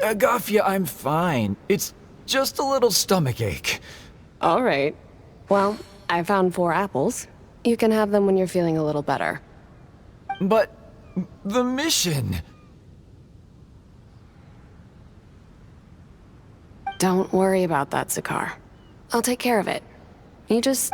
Agafia, I'm fine. It's just a little stomachache. All right. Well, I found 4 apples. You can have them when you're feeling a little better. But the mission... Don't worry about that, Zakar. I'll take care of it. You just...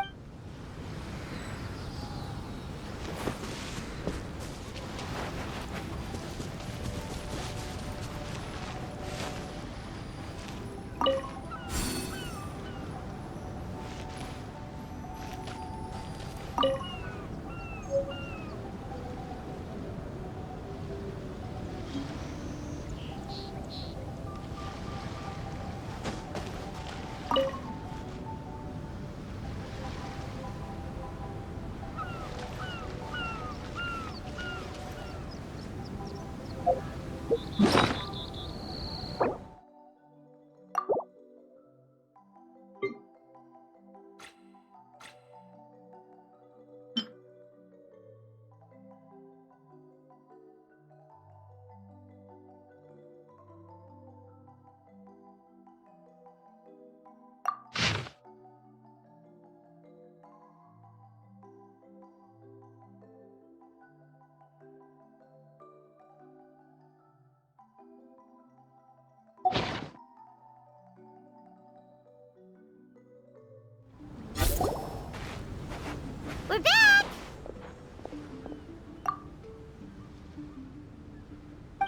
We're back!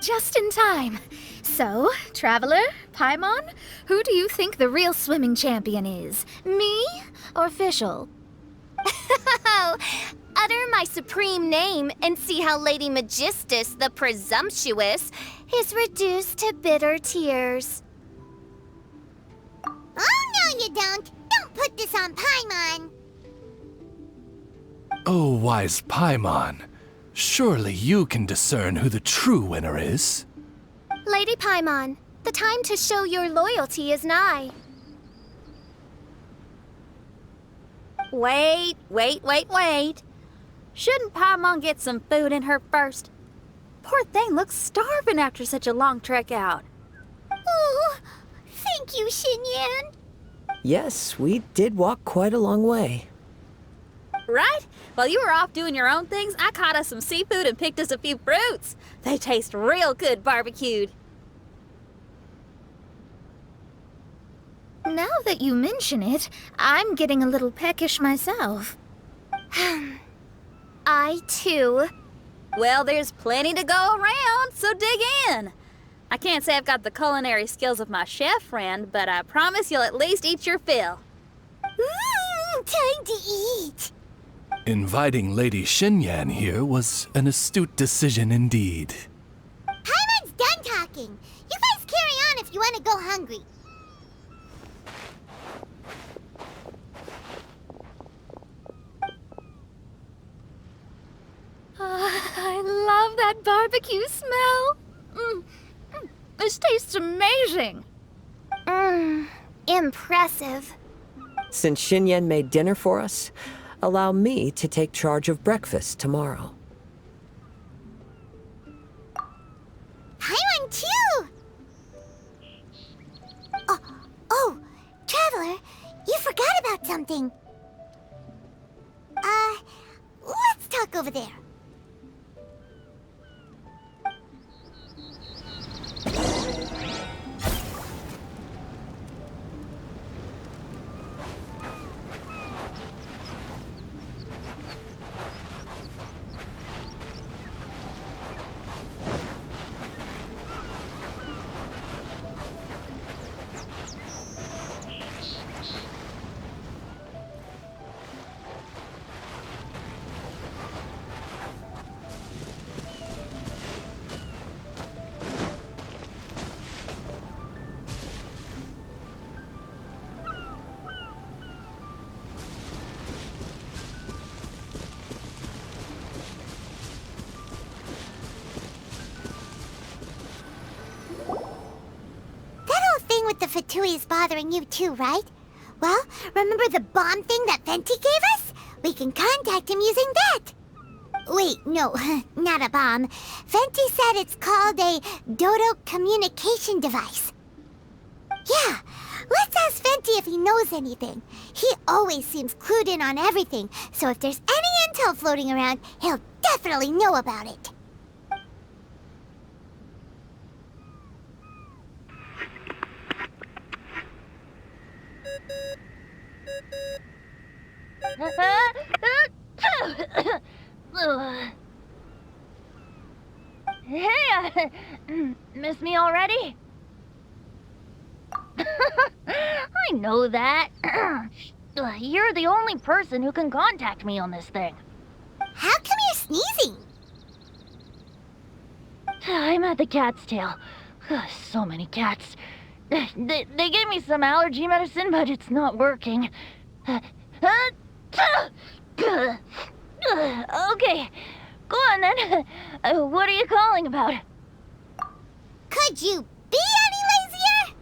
Just in time. So, Traveler, Paimon, who do you think the real swimming champion is? Me or Fischl? Utter my supreme name and see how Lady Magistus the Presumptuous is reduced to bitter tears. Oh, no you don't! Don't put this on Paimon! Oh, wise Paimon. Surely you can discern who the true winner is. Lady Paimon, the time to show your loyalty is nigh. Wait. Shouldn't Paimon get some food in her first? Poor thing looks starving after such a long trek out. Oh, thank you, Xinyan. Yes, we did walk quite a long way. Right? While you were off doing your own things, I caught us some seafood and picked us a few fruits. They taste real good barbecued. Now that you mention it, I'm getting a little peckish myself. I, too. Well, there's plenty to go around, so dig in. I can't say I've got the culinary skills of my chef friend, but I promise you'll at least eat your fill. Time to eat. Inviting Lady Xinyan here was an astute decision indeed. Paimon's done talking. You guys carry on if you want to go hungry. I love that barbecue smell. This tastes amazing. Impressive. Since Xinyan made dinner for us, allow me to take charge of breakfast tomorrow. Paimon too! Oh, Traveler, you forgot about something. Let's talk over there. that the Fatui is bothering you too, right? Well, remember the bomb thing that Venti gave us? We can contact him using that. Wait, no, not a bomb. Venti said it's called a Dodo communication device. Yeah, let's ask Venti if he knows anything. He always seems clued in on everything, so if there's any intel floating around, he'll definitely know about it. Hey, miss me already? I know that. You're the only person who can contact me on this thing. How come you're sneezing? I'm at the cat's tail. So many cats. They gave me some allergy medicine, but it's not working. Okay, go on then. What are you calling about? Could you be any lazier?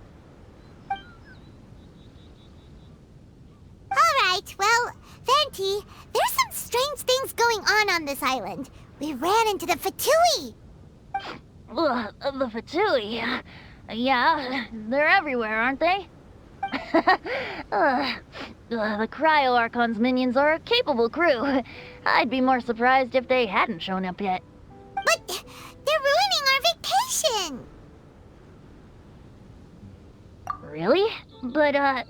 Alright, well, Venti, there's some strange things going on this island. We ran into the Fatui. The Fatui? Yeah, they're everywhere, aren't they? The Cryo Archon's minions are a capable crew. I'd be more surprised if they hadn't shown up yet. But they're ruining our vacation. Really? But,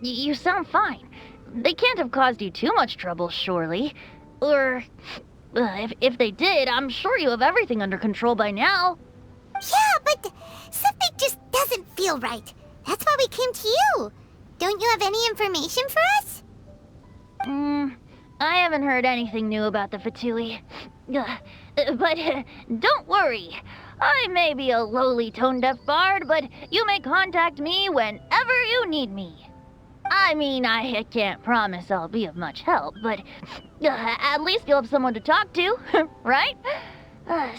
you sound fine. They can't have caused you too much trouble, surely. Or, if they did, I'm sure you have everything under control by now. Yeah, but something just doesn't feel right. That's why we came to you. Don't you have any information for us? I haven't heard anything new about the Fatui. But don't worry. I may be a lowly tone-deaf bard, but you may contact me whenever you need me. I mean, I can't promise I'll be of much help, but at least you'll have someone to talk to, right?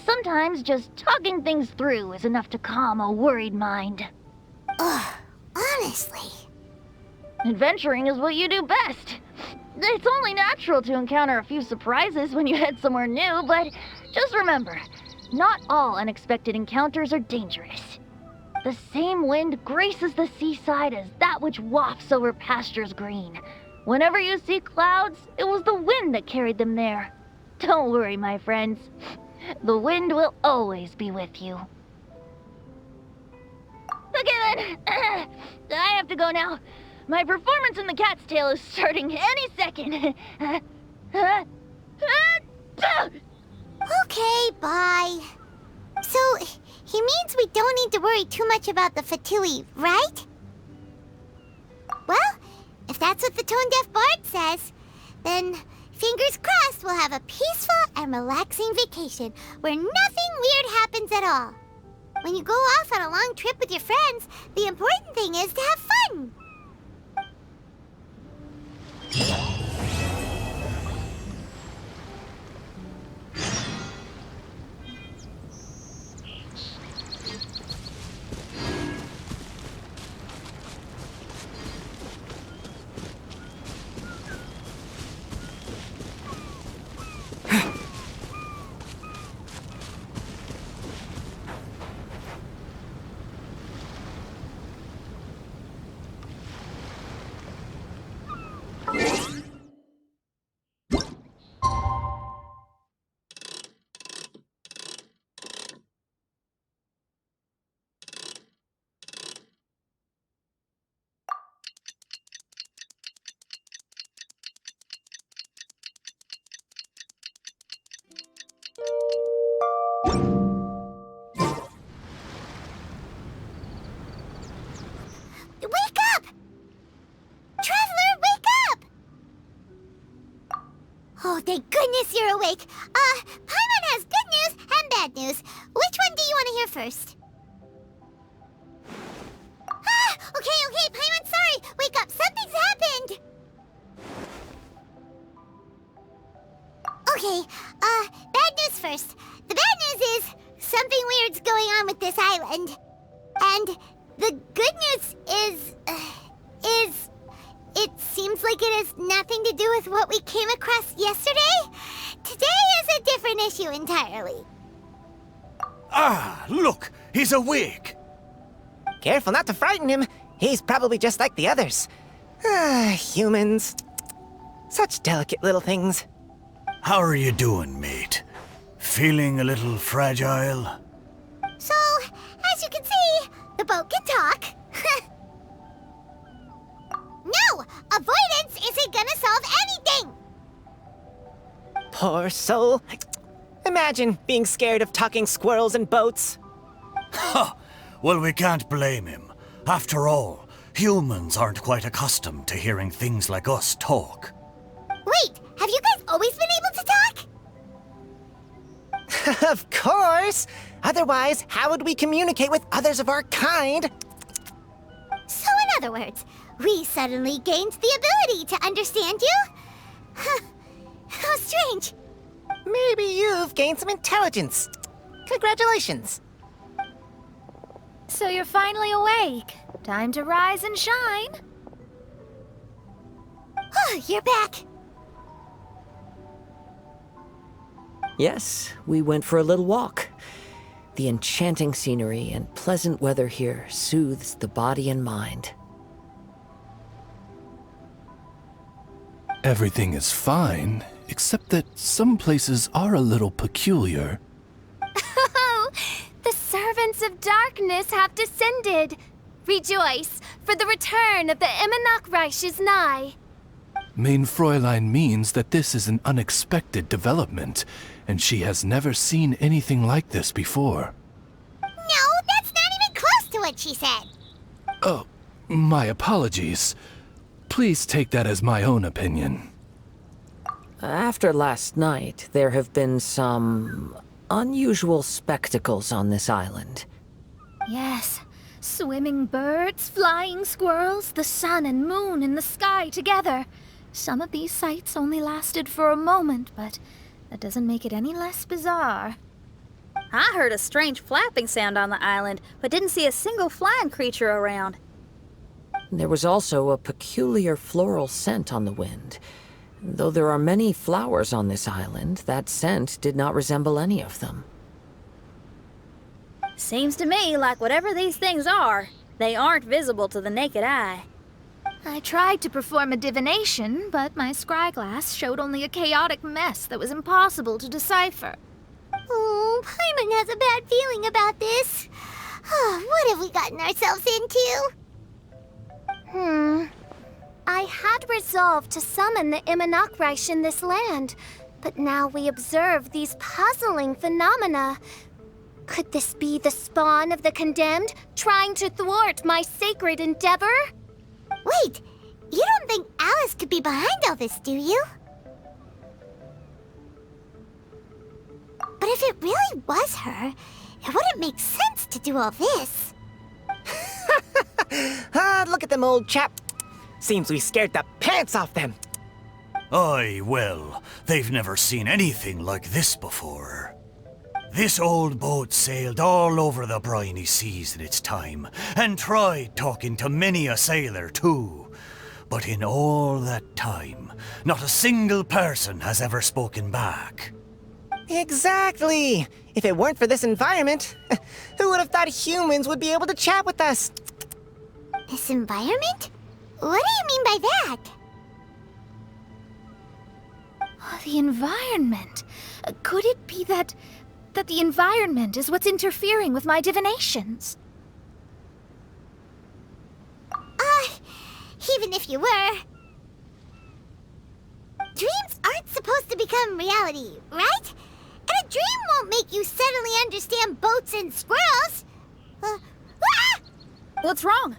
Sometimes just talking things through is enough to calm a worried mind. Ugh, honestly. Adventuring is what you do best. It's only natural to encounter a few surprises when you head somewhere new, but just remember, not all unexpected encounters are dangerous. The same wind graces the seaside as that which wafts over pastures green. Whenever you see clouds, it was the wind that carried them there. Don't worry, my friends. The wind will always be with you. Okay then, I have to go now. My performance in the cat's tail is starting any second. Okay, bye. So, he means we don't need to worry too much about the Fatui, right? Well, if that's what the tone-deaf bard says, then fingers crossed we'll have a peaceful and relaxing vacation where nothing weird happens at all. When you go off on a long trip with your friends, the important thing is to have fun. Wake up! Traveler, wake up! Oh, thank goodness you're awake. Paimon has good news and bad news. Which one do you want to hear first? Okay, Paimon, sorry. Wake up, something's happened. Okay, bad news first. The bad news is something weird's going on with this island. And The good news is it seems like it has nothing to do with what we came across yesterday. Today is a different issue entirely. Ah, look, he's awake. Careful not to frighten him. He's probably just like the others. Humans. Such delicate little things. How are you doing, mate? Feeling a little fragile? So, as you can see, the boat can talk. No! Avoidance isn't gonna solve anything! Poor soul. Imagine being scared of talking squirrels and boats. Ha! Well, we can't blame him. After all, humans aren't quite accustomed to hearing things like us talk. Wait, have you guys always been able to talk? Of course! Otherwise, how would we communicate with others of our kind? So in other words, we suddenly gained the ability to understand you? How strange. Maybe you've gained some intelligence. Congratulations. So you're finally awake. Time to rise and shine. You're back. Yes, we went for a little walk. The enchanting scenery and pleasant weather here soothes the body and mind. Everything is fine, except that some places are a little peculiar. Oh, the servants of darkness have descended. Rejoice, for the return of the Eminach Reich is nigh. Mein Fräulein means that this is an unexpected development, and she has never seen anything like this before. No, that's not even close to what she said. Oh, my apologies. Please take that as my own opinion. After last night, there have been some unusual spectacles on this island. Yes, swimming birds, flying squirrels, the sun and moon in the sky together. Some of these sights only lasted for a moment, but that doesn't make it any less bizarre. I heard a strange flapping sound on the island, but didn't see a single flying creature around. There was also a peculiar floral scent on the wind. Though there are many flowers on this island, that scent did not resemble any of them. Seems to me like whatever these things are, they aren't visible to the naked eye. I tried to perform a divination, but my scryglass showed only a chaotic mess that was impossible to decipher. Oh, Paimon has a bad feeling about this. What have we gotten ourselves into? I had resolved to summon the Eminach Reich in this land, but now we observe these puzzling phenomena. Could this be the spawn of the condemned, trying to thwart my sacred endeavor? Wait, you don't think Alice could be behind all this, do you? But if it really was her, it wouldn't make sense to do all this. Look at them, old chap. Seems we scared the pants off them. Aye, well, they've never seen anything like this before. This old boat sailed all over the briny seas in its time, and tried talking to many a sailor too. But in all that time, not a single person has ever spoken back. Exactly. If it weren't for this environment, who would have thought humans would be able to chat with us? This environment? What do you mean by that? Oh, the environment. Could it be that the environment is what's interfering with my divinations? Even if you were... Dreams aren't supposed to become reality, right? And a dream won't make you suddenly understand boats and squirrels. What's wrong?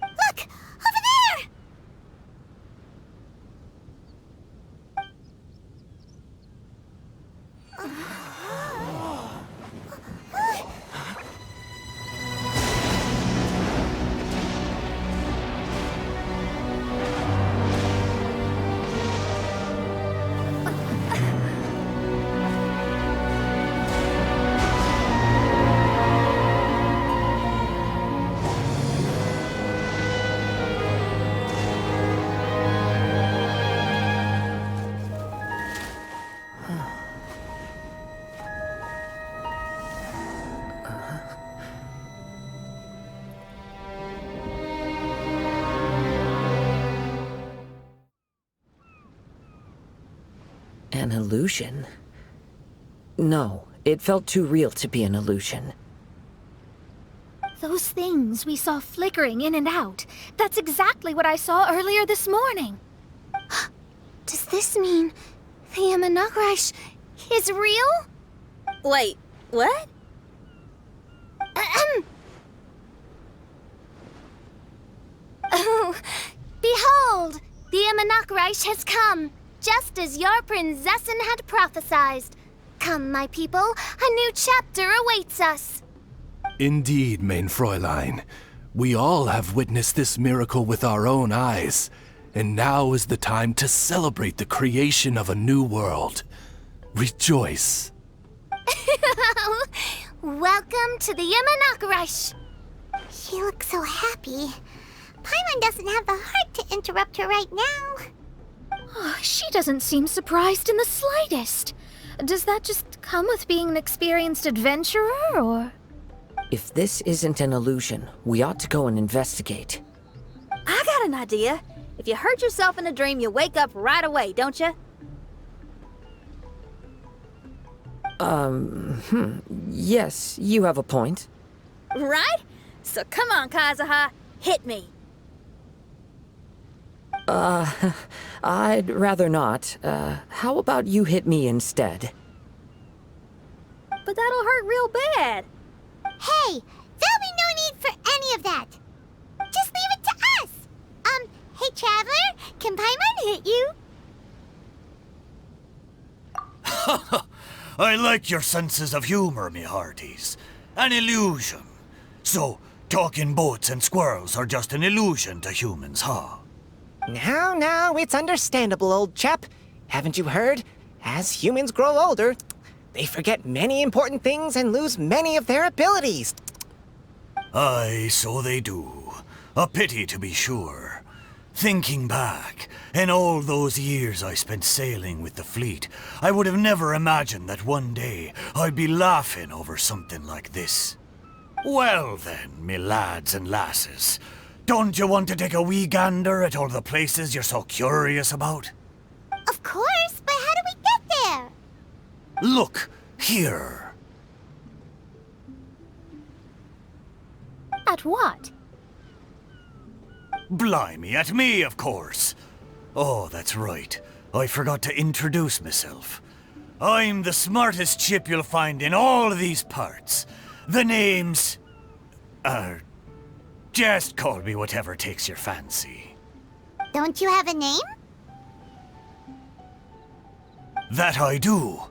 Look! Over there! An illusion? No, it felt too real to be an illusion. Those things we saw flickering in and out, that's exactly what I saw earlier this morning. Does this mean the Imanakrish is real? Wait, what? Oh, behold! The Imanakrish has come, just as your Prinzessin had prophesied. Come, my people, a new chapter awaits us. Indeed, mein Fräulein. We all have witnessed this miracle with our own eyes, and now is the time to celebrate the creation of a new world. Rejoice. Welcome to the Imanakrish. She looks so happy. Paimon doesn't have the heart to interrupt her right now. Oh, she doesn't seem surprised in the slightest. Does that just come with being an experienced adventurer, or...? If this isn't an illusion, we ought to go and investigate. I got an idea. If you hurt yourself in a dream, you wake up right away, don't you? Yes, you have a point. Right? So come on, Kazuha. Hit me. I'd rather not. How about you hit me instead? But that'll hurt real bad. Hey, there'll be no need for any of that. Just leave it to us. Hey, Traveler, can Paimon hit you? I like your senses of humor, me hearties. An illusion. So, talking boats and squirrels are just an illusion to humans, huh? Now, it's understandable, old chap. Haven't you heard? As humans grow older, they forget many important things and lose many of their abilities. Aye, so they do. A pity, to be sure. Thinking back, in all those years I spent sailing with the fleet, I would have never imagined that one day I'd be laughing over something like this. Well then, me lads and lasses, don't you want to take a wee gander at all the places you're so curious about? Of course, but how do we get there? Look, here. At what? Blimey, at me, of course. Oh, that's right. I forgot to introduce myself. I'm the smartest chip you'll find in all these parts. The name's... just call me whatever takes your fancy. Don't you have a name? That I do.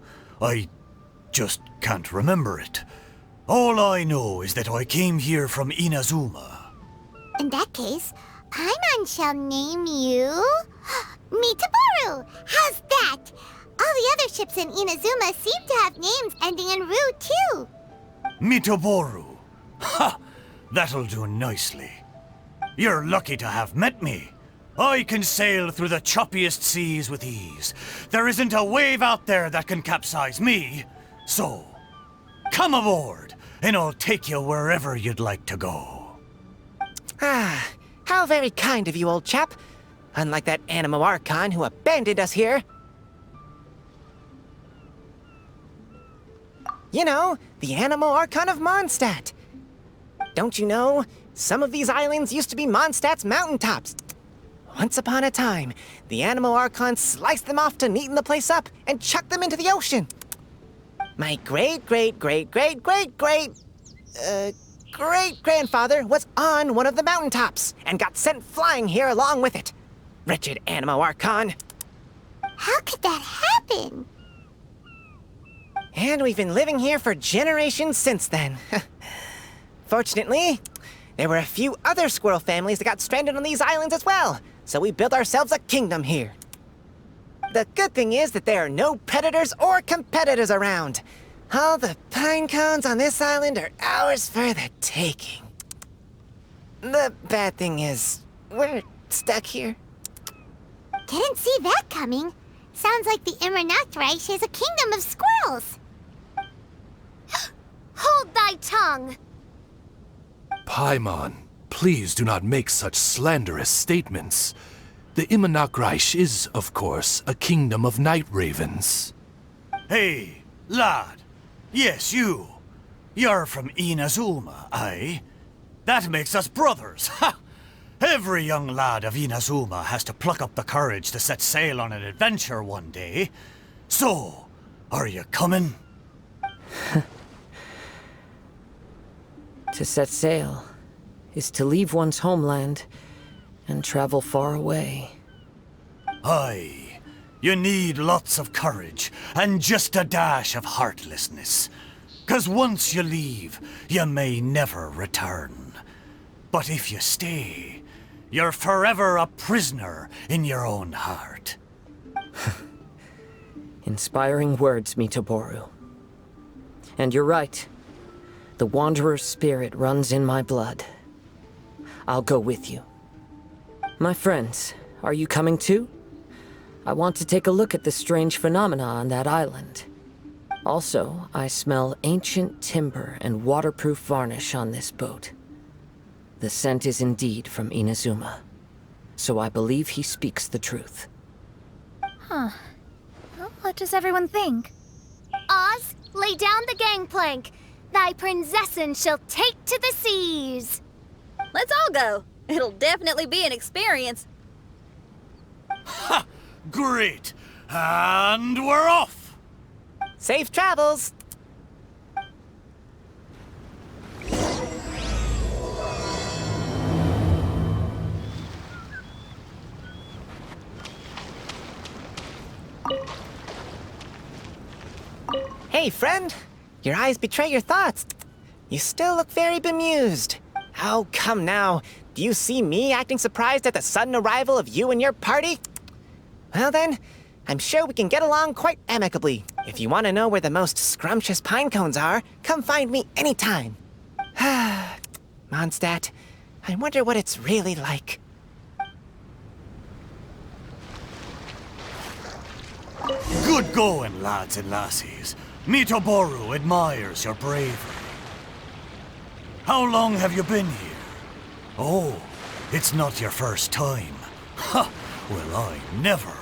I just can't remember it. All I know is that I came here from Inazuma. In that case, Paimon shall name you... Mitaboru! How's that? All the other ships in Inazuma seem to have names ending in Ru, too. Mitaboru. Ha! That'll do nicely. You're lucky to have met me. I can sail through the choppiest seas with ease. There isn't a wave out there that can capsize me. So, come aboard, and I'll take you wherever you'd like to go. Ah, how very kind of you, old chap. Unlike that Animo Archon who abandoned us here. You know, the Animo Archon of Mondstadt. Don't you know, some of these islands used to be Mondstadt's mountaintops. Once upon a time, the Animo Archon sliced them off to neaten the place up and chucked them into the ocean. My great-grandfather was on one of the mountaintops and got sent flying here along with it. Wretched Animo Archon. How could that happen? And we've been living here for generations since then. Fortunately, there were a few other squirrel families that got stranded on these islands as well, so we built ourselves a kingdom here. The good thing is that there are no predators or competitors around. All the pine cones on this island are ours for the taking. The bad thing is, we're stuck here. Didn't see that coming. Sounds like the Imanakrish is a kingdom of squirrels. Hold thy tongue! Paimon, please do not make such slanderous statements. The Imanakreich is, of course, a kingdom of night ravens. Hey, lad. Yes, you. You're from Inazuma, aye? That makes us brothers, ha! Every young lad of Inazuma has to pluck up the courage to set sail on an adventure one day. So, are you coming? To set sail is to leave one's homeland and travel far away. Aye. You need lots of courage and just a dash of heartlessness. 'Cause once you leave, you may never return. But if you stay, you're forever a prisoner in your own heart. Inspiring words, Mitoboru. And you're right. The Wanderer's spirit runs in my blood. I'll go with you. My friends, are you coming too? I want to take a look at the strange phenomena on that island. Also, I smell ancient timber and waterproof varnish on this boat. The scent is indeed from Inazuma, so I believe he speaks the truth. Huh. Well, what does everyone think? Oz, lay down the gangplank. Thy princessin shall take to the seas. Let's all go. It'll definitely be an experience. Ha! Great! And we're off! Safe travels! Hey, friend! Your eyes betray your thoughts. You still look very bemused. Oh, come now. Do you see me acting surprised at the sudden arrival of you and your party? Well then, I'm sure we can get along quite amicably. If you want to know where the most scrumptious pine cones are, come find me anytime. Mondstadt, I wonder what it's really like. Good going, lads and lassies. Mitoboru admires your bravery. How long have you been here? Oh, it's not your first time. Ha! Well, I never.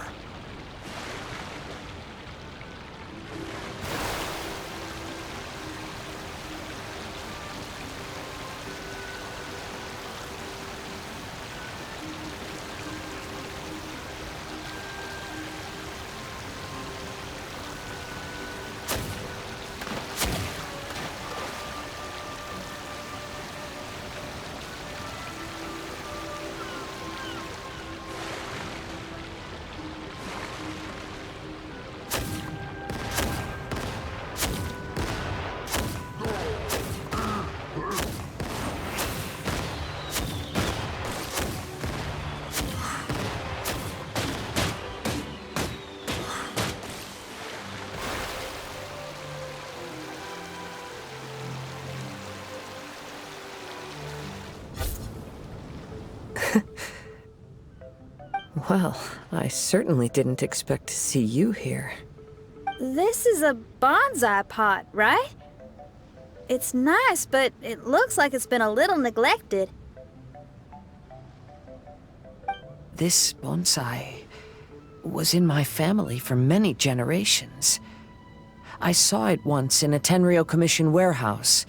Well, I certainly didn't expect to see you here. This is a bonsai pot, right? It's nice, but it looks like it's been a little neglected. This bonsai was in my family for many generations. I saw it once in a Tenryo Commission warehouse,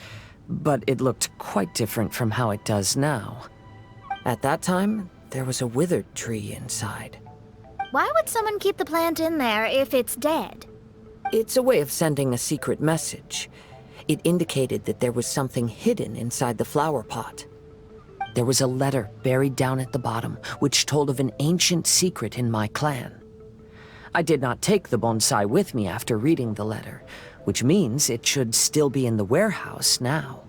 but it looked quite different from how it does now. At that time, there was a withered tree inside. Why would someone keep the plant in there if it's dead? It's a way of sending a secret message. It indicated that there was something hidden inside the flower pot. There was a letter buried down at the bottom, which told of an ancient secret in my clan. I did not take the bonsai with me after reading the letter, which means it should still be in the warehouse now.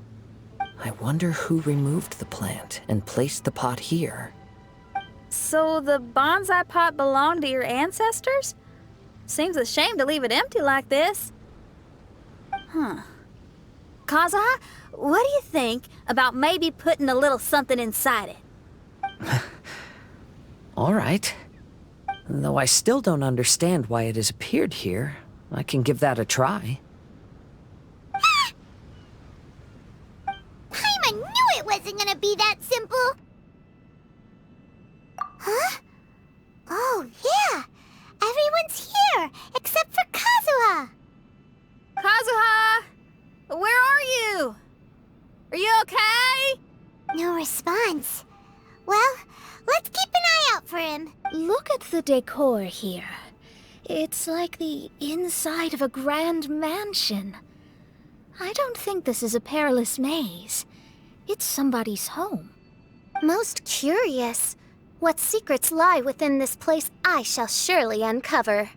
I wonder who removed the plant and placed the pot here. So the bonsai pot belonged to your ancestors? Seems a shame to leave it empty like this. Huh. Kazuha, what do you think about maybe putting a little something inside it? All right. Though I still don't understand why it has appeared here, I can give that a try. Paimon knew it wasn't gonna be that simple! Huh? the decor here. It's like the inside of a grand mansion. I don't think this is a perilous maze. It's somebody's home. Most curious. What secrets lie within this place I shall surely uncover.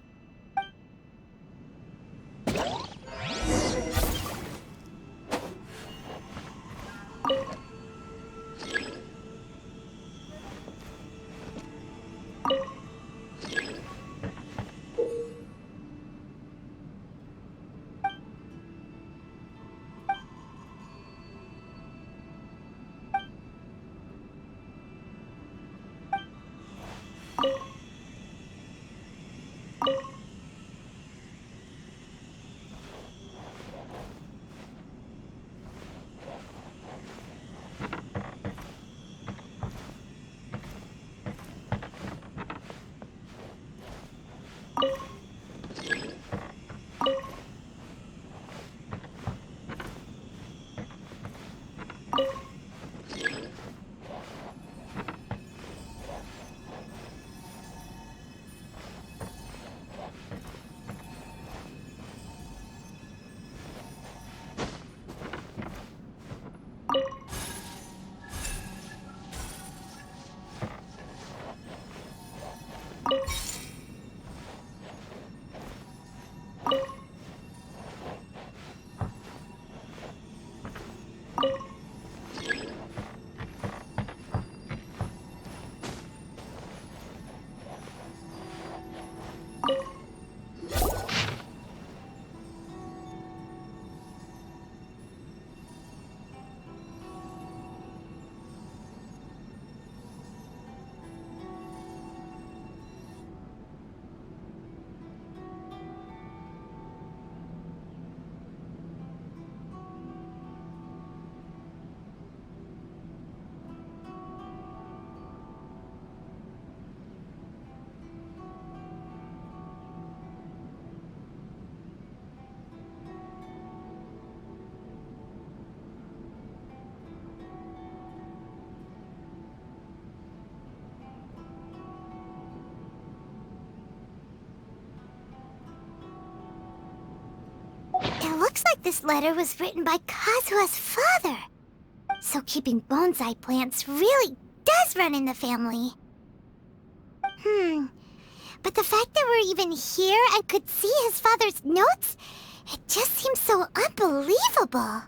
It looks like this letter was written by Kazuha's father. So keeping bonsai plants really does run in the family. But the fact that we're even here and could see his father's notes, it just seems so unbelievable.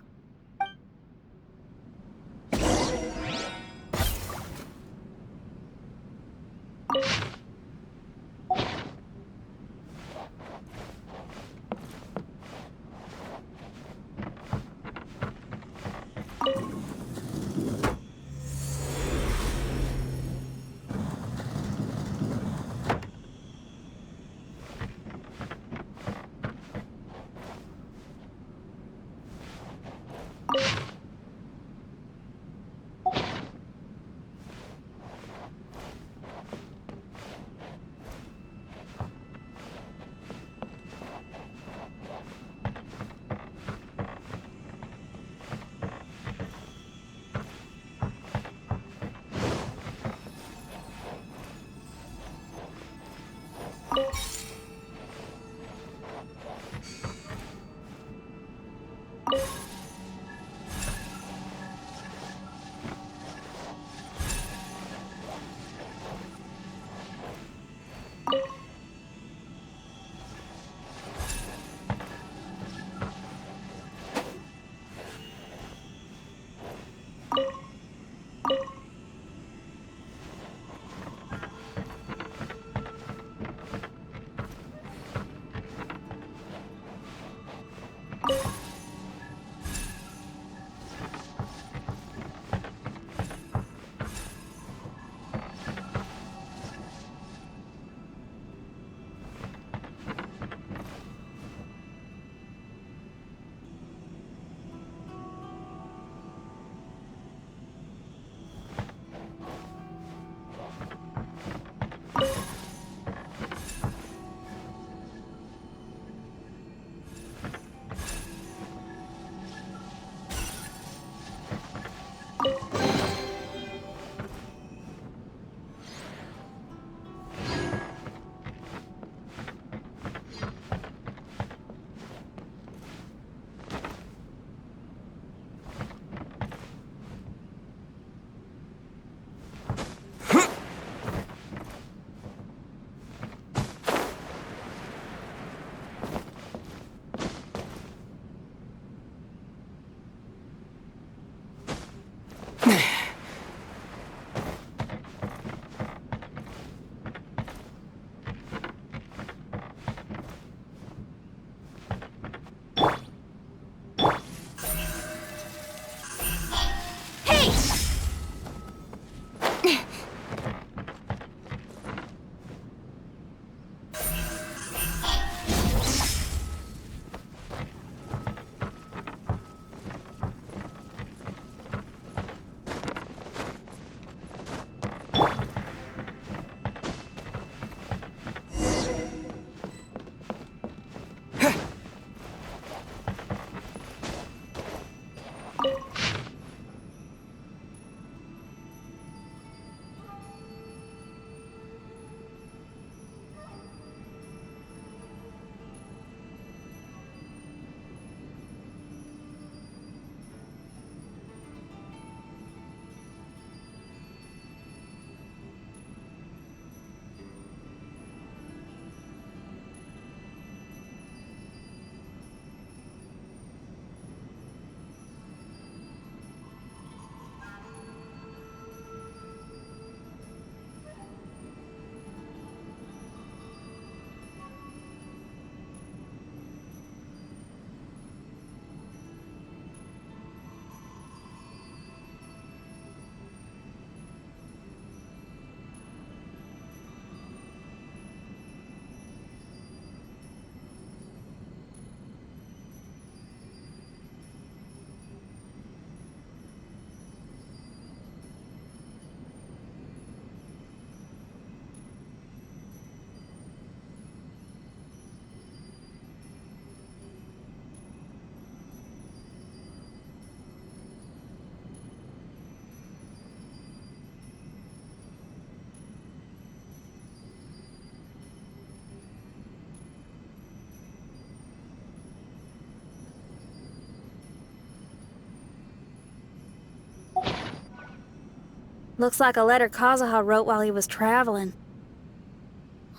Looks like a letter Kazuha wrote while he was traveling.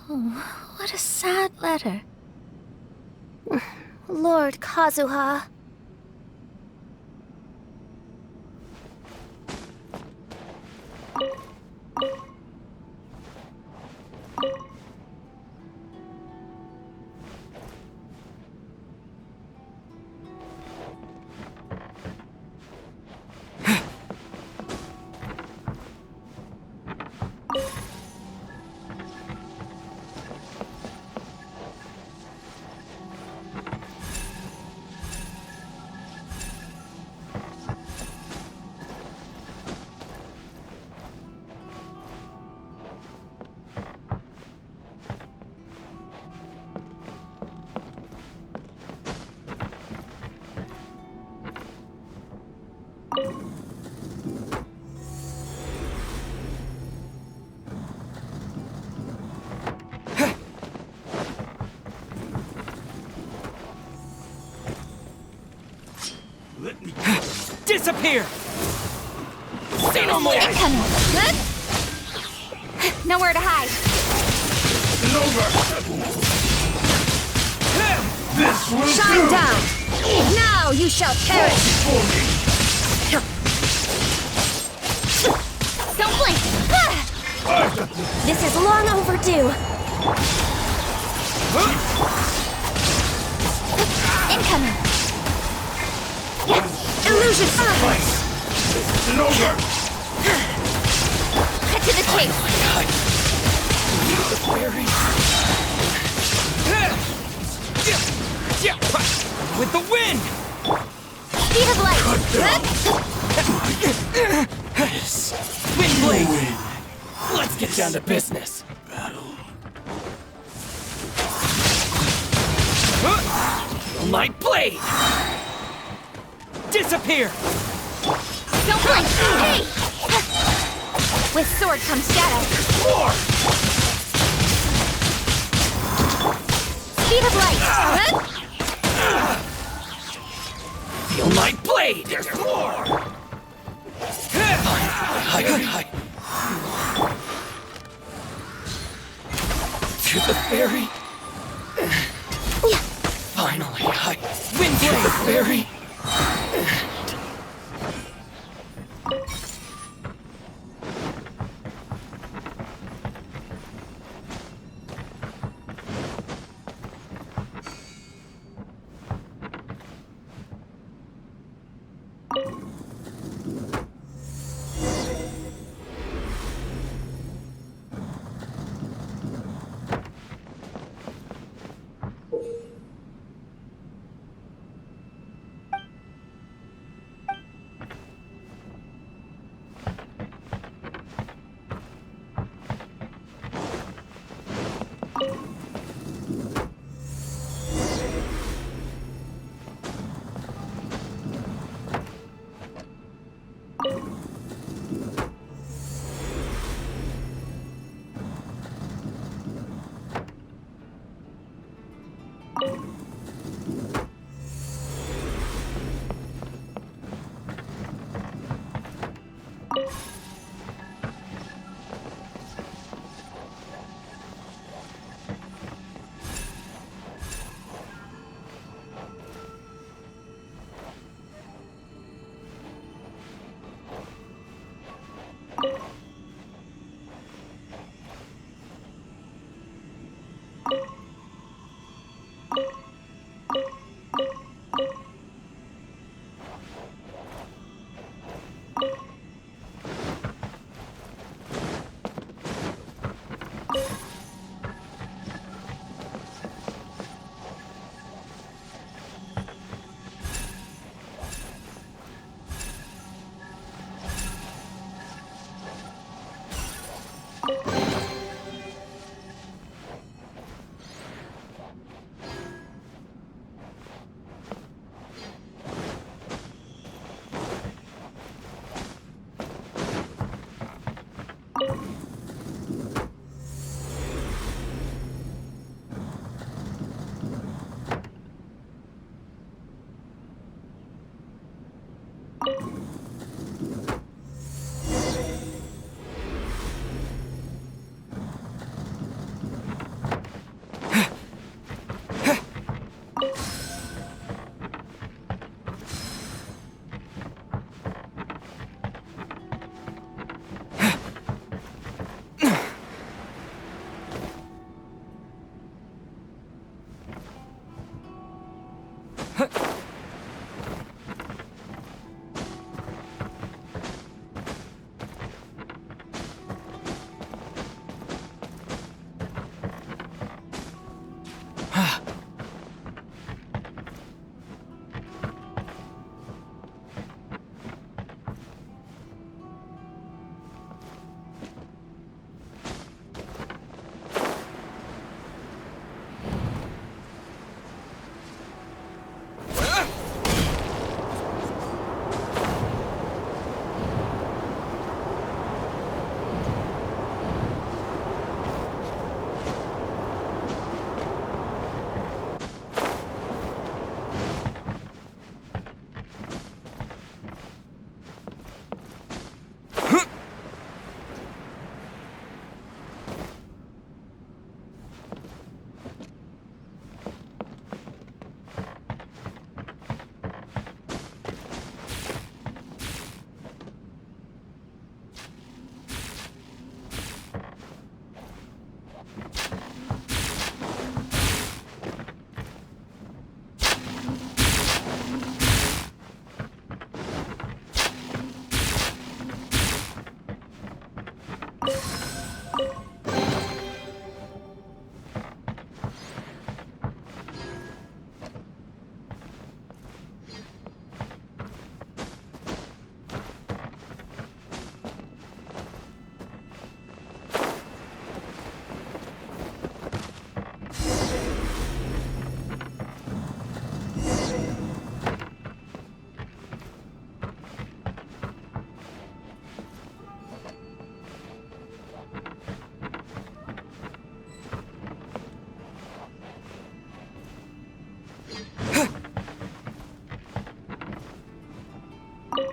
Oh, what a sad letter. Lord Kazuha. Disappear! Say no more! Incoming! Good? Nowhere to hide. This will Shine down! Now you shall perish! Don't blink! This is long overdue. Incoming! Illusion! Cut to the chase! With the wind! Speed of light! Wind blade! Let's get down to business. Light blade! Disappear! Don't blink! Hey! With sword comes shadow. Speed of light! Feel my blade! There's more! Hide. To the ferry. Finally, wind blade! To the ferry.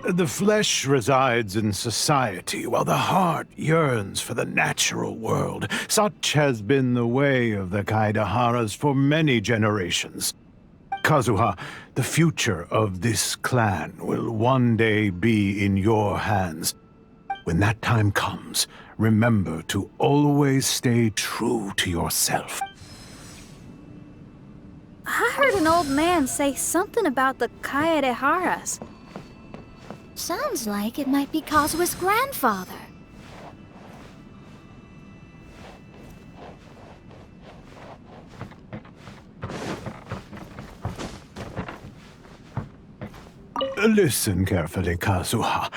The flesh resides in society, while the heart yearns for the natural world. Such has been the way of the Kaidaharas for many generations. Kazuha, the future of this clan will one day be in your hands. When that time comes, remember to always stay true to yourself. I heard an old man say something about the Kaidaharas. Sounds like it might be Kazuha's grandfather. Listen carefully, Kazuha.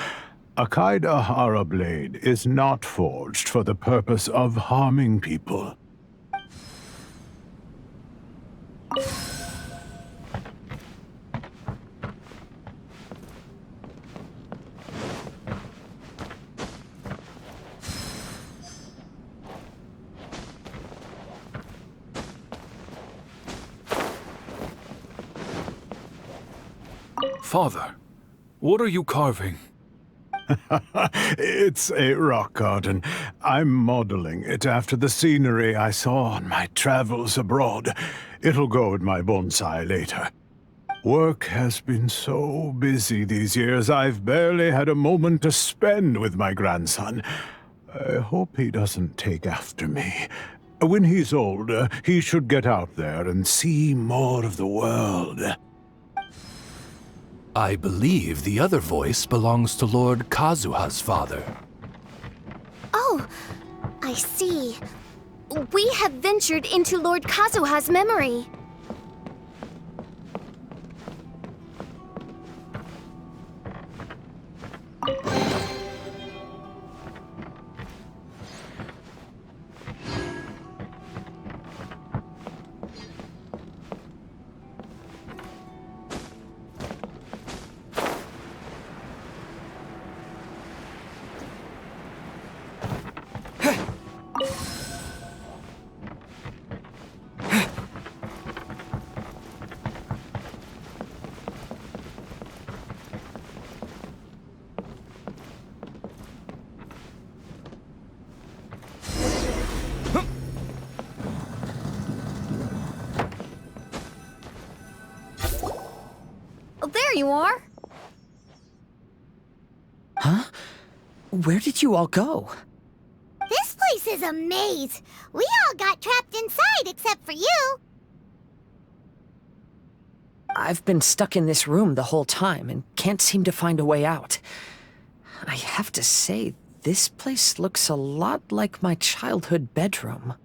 A Kaidahara blade is not forged for the purpose of harming people. Father, what are you carving? It's a rock garden. I'm modeling it after the scenery I saw on my travels abroad. It'll go in my bonsai later. Work has been so busy these years, I've barely had a moment to spend with my grandson. I hope he doesn't take after me. When he's older, he should get out there and see more of the world. I believe the other voice belongs to Lord Kazuha's father. Oh, I see. We have ventured into Lord Kazuha's memory. There you are. Huh? Where did you all go? This place is a maze. We all got trapped inside except for you. I've been stuck in this room the whole time and can't seem to find a way out. I have to say, this place looks a lot like my childhood bedroom.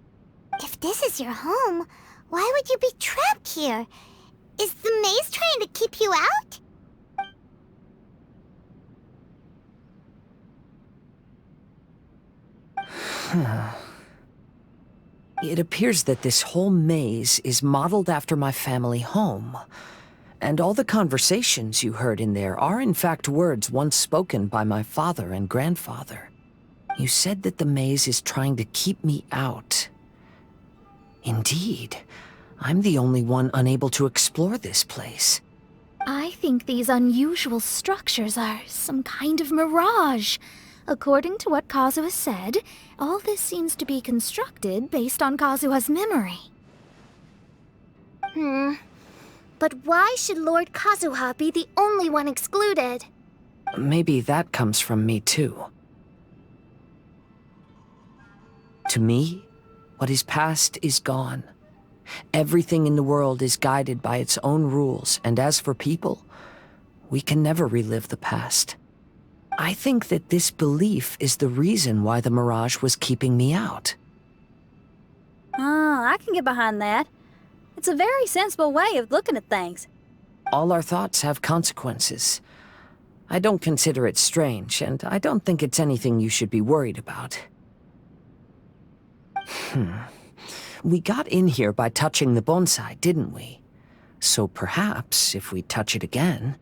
If this is your home, why would you be trapped here? Is the maze trying to keep you out? It appears that this whole maze is modeled after my family home. And all the conversations you heard in there are in fact words once spoken by my father and grandfather. You said that the maze is trying to keep me out. Indeed, I'm the only one unable to explore this place. I think these unusual structures are some kind of mirage. According to what Kazuha said, all this seems to be constructed based on Kazuha's memory. But why should Lord Kazuha be the only one excluded? Maybe that comes from me too. To me, what is past is gone. Everything in the world is guided by its own rules, and as for people, we can never relive the past. I think that this belief is the reason why the mirage was keeping me out. Oh, I can get behind that. It's a very sensible way of looking at things. All our thoughts have consequences. I don't consider it strange, and I don't think it's anything you should be worried about. We got in here by touching the bonsai, didn't we? So perhaps, if we touch it again...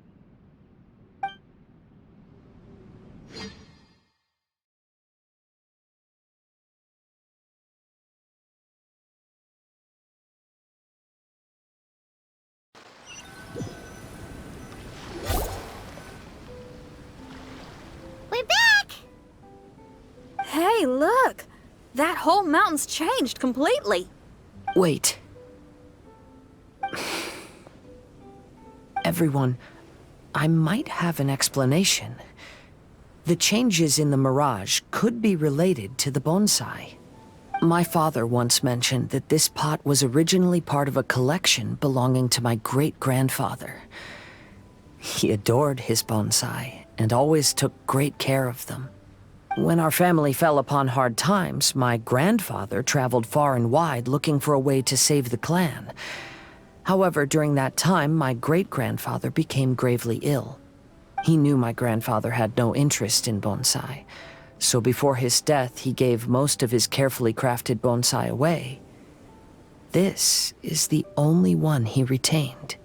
We're back! Hey, look! That whole mountain's changed completely. Wait. Everyone, I might have an explanation. The changes in the mirage could be related to the bonsai. My father once mentioned that this pot was originally part of a collection belonging to my great-grandfather. He adored his bonsai and always took great care of them. When our family fell upon hard times, my grandfather traveled far and wide looking for a way to save the clan. However, during that time, my great-grandfather became gravely ill. He knew my grandfather had no interest in bonsai, so before his death, he gave most of his carefully crafted bonsai away. This is the only one he retained.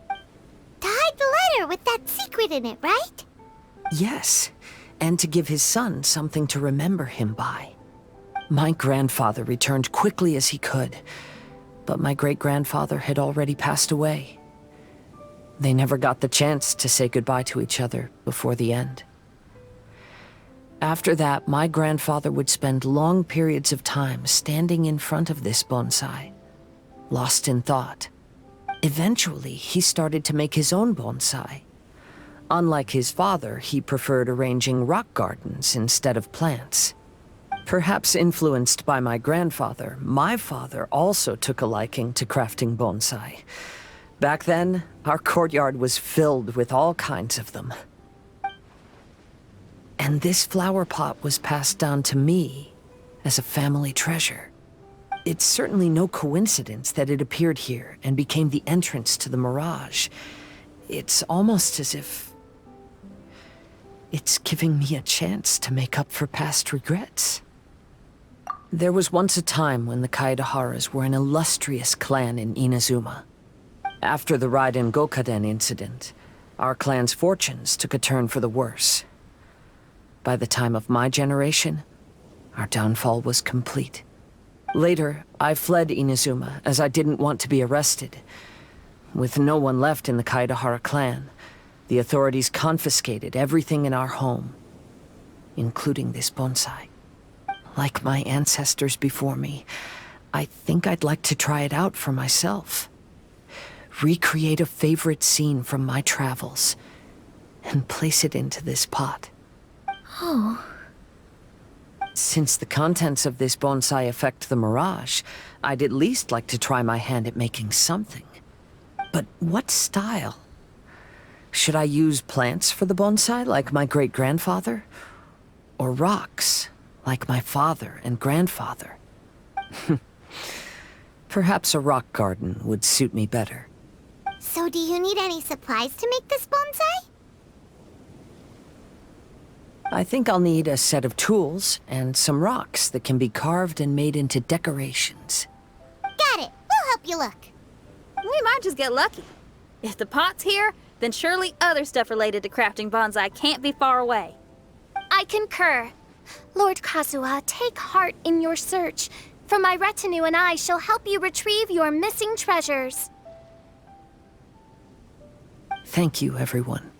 To hide the letter with that secret in it, right? Yes, and to give his son something to remember him by. My grandfather returned quickly as he could, but my great-grandfather had already passed away. They never got the chance to say goodbye to each other before the end. After that, my grandfather would spend long periods of time standing in front of this bonsai, lost in thought. Eventually, he started to make his own bonsai. Unlike his father, he preferred arranging rock gardens instead of plants. Perhaps influenced by my grandfather, my father also took a liking to crafting bonsai. Back then, our courtyard was filled with all kinds of them. And this flower pot was passed down to me as a family treasure. It's certainly no coincidence that it appeared here and became the entrance to the mirage. It's almost as if it's giving me a chance to make up for past regrets. There was once a time when the Kaidaharas were an illustrious clan in Inazuma. After the Raiden Gokaden incident, our clan's fortunes took a turn for the worse. By the time of my generation, our downfall was complete. Later, I fled Inazuma as I didn't want to be arrested. With no one left in the Kaidahara clan, the authorities confiscated everything in our home, including this bonsai. Like my ancestors before me, I think I'd like to try it out for myself. Recreate a favorite scene from my travels, and place it into this pot. Oh. Since the contents of this bonsai affect the mirage, I'd at least like to try my hand at making something. But what style? Should I use plants for the bonsai, like my great-grandfather? Or rocks, like my father and grandfather? Perhaps a rock garden would suit me better. So do you need any supplies to make this bonsai? I think I'll need a set of tools and some rocks that can be carved and made into decorations. Got it. We'll help you look. We might just get lucky. If the pot's here, then surely other stuff related to crafting bonsai can't be far away. I concur. Lord Kazuha, take heart in your search, for my retinue and I shall help you retrieve your missing treasures. Thank you, everyone.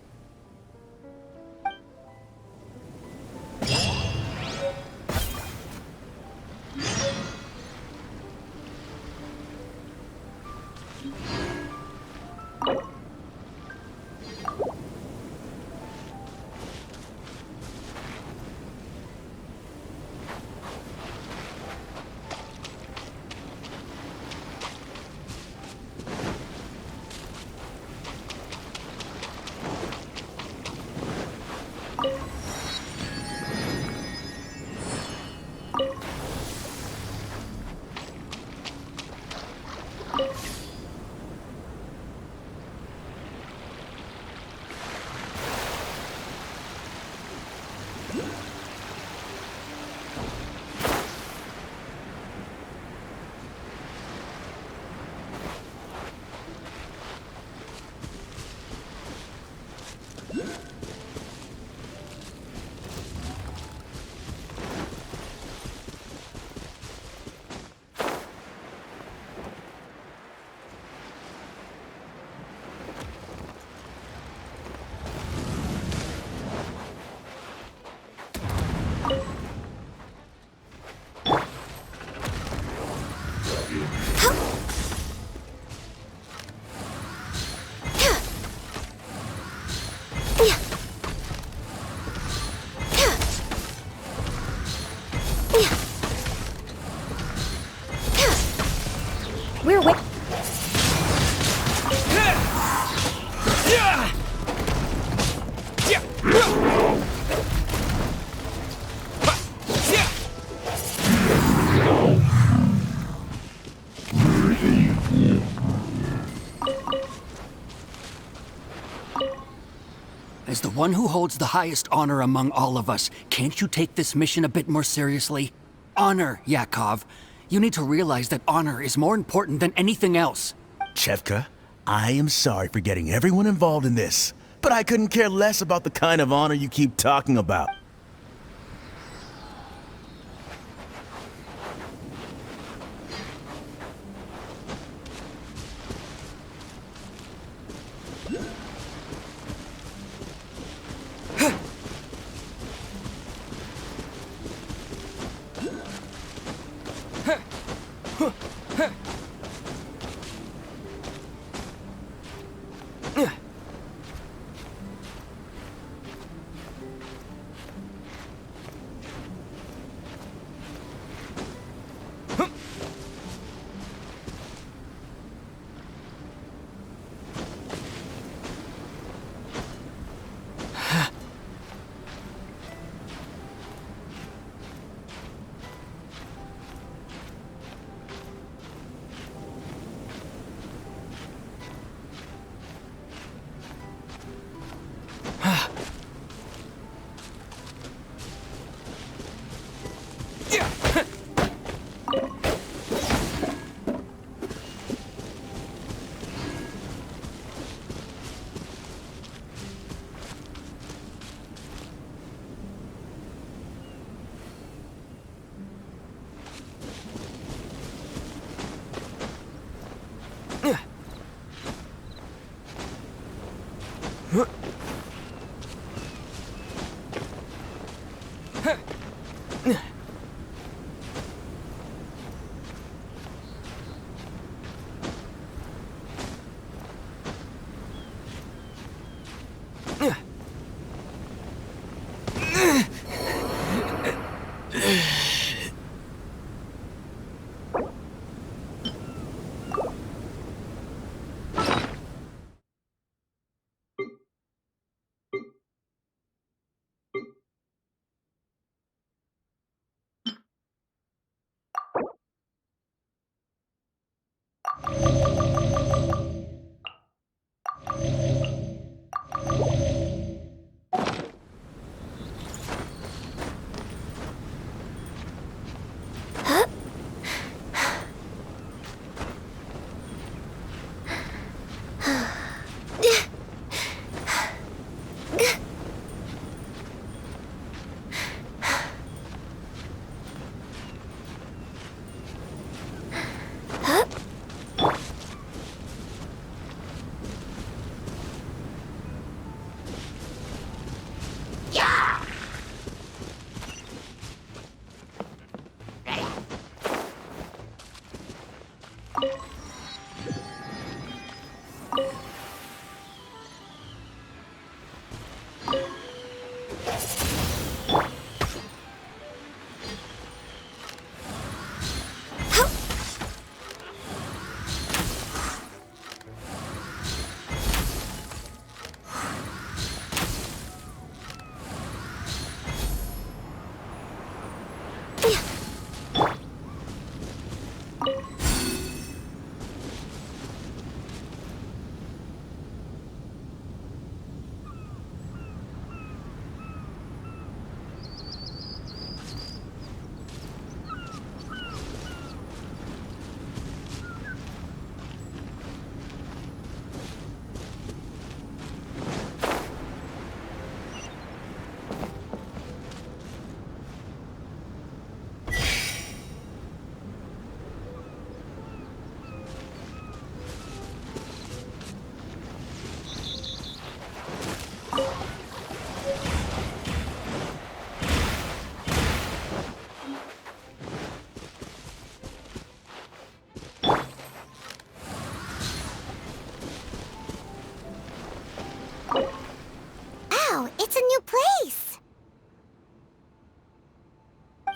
We're wait. As the one who holds the highest honor among all of us, can't you take this mission a bit more seriously? Honor, Yakov. You need to realize that honor is more important than anything else. Chevka, I am sorry for getting everyone involved in this, but I couldn't care less about the kind of honor you keep talking about.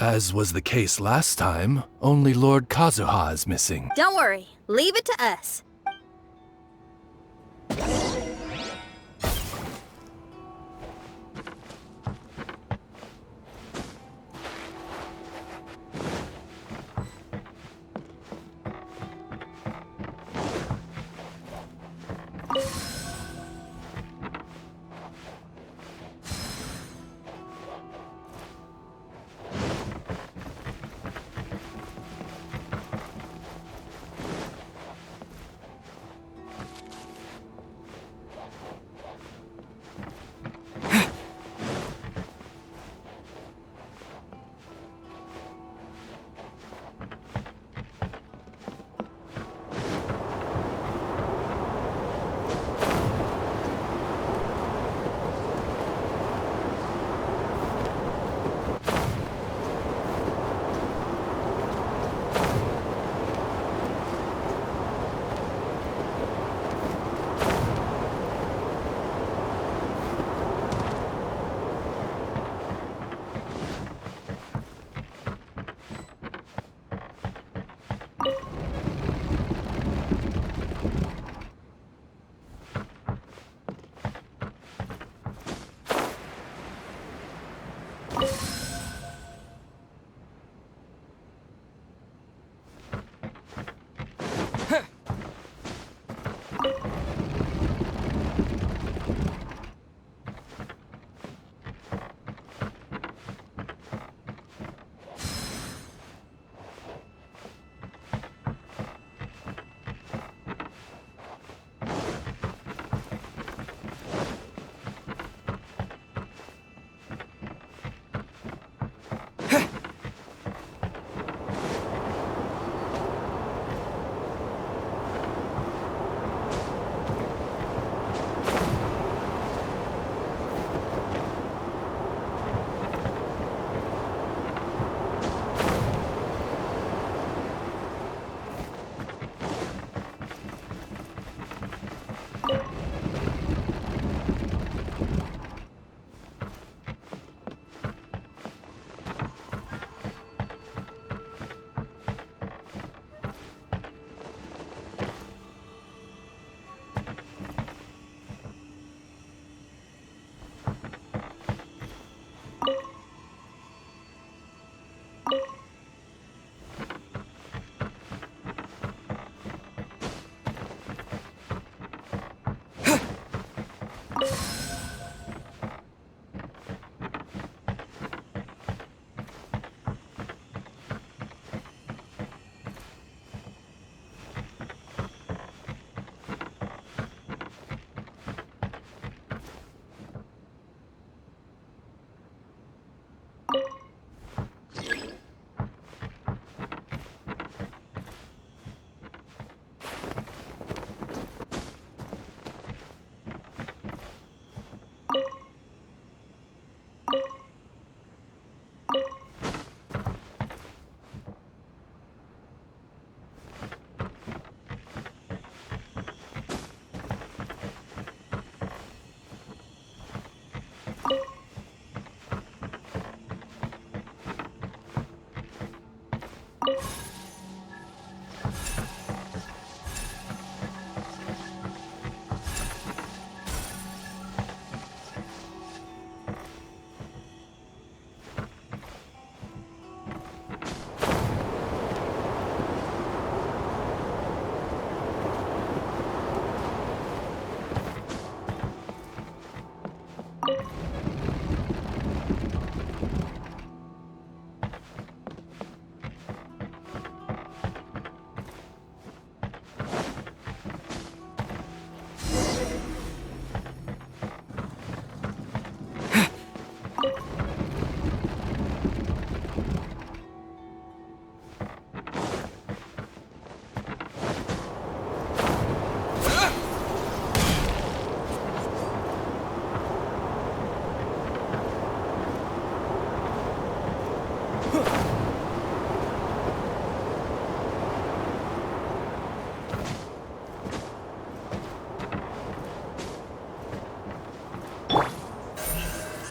As was the case last time, only Lord Kazuha is missing. Don't worry. Leave it to us.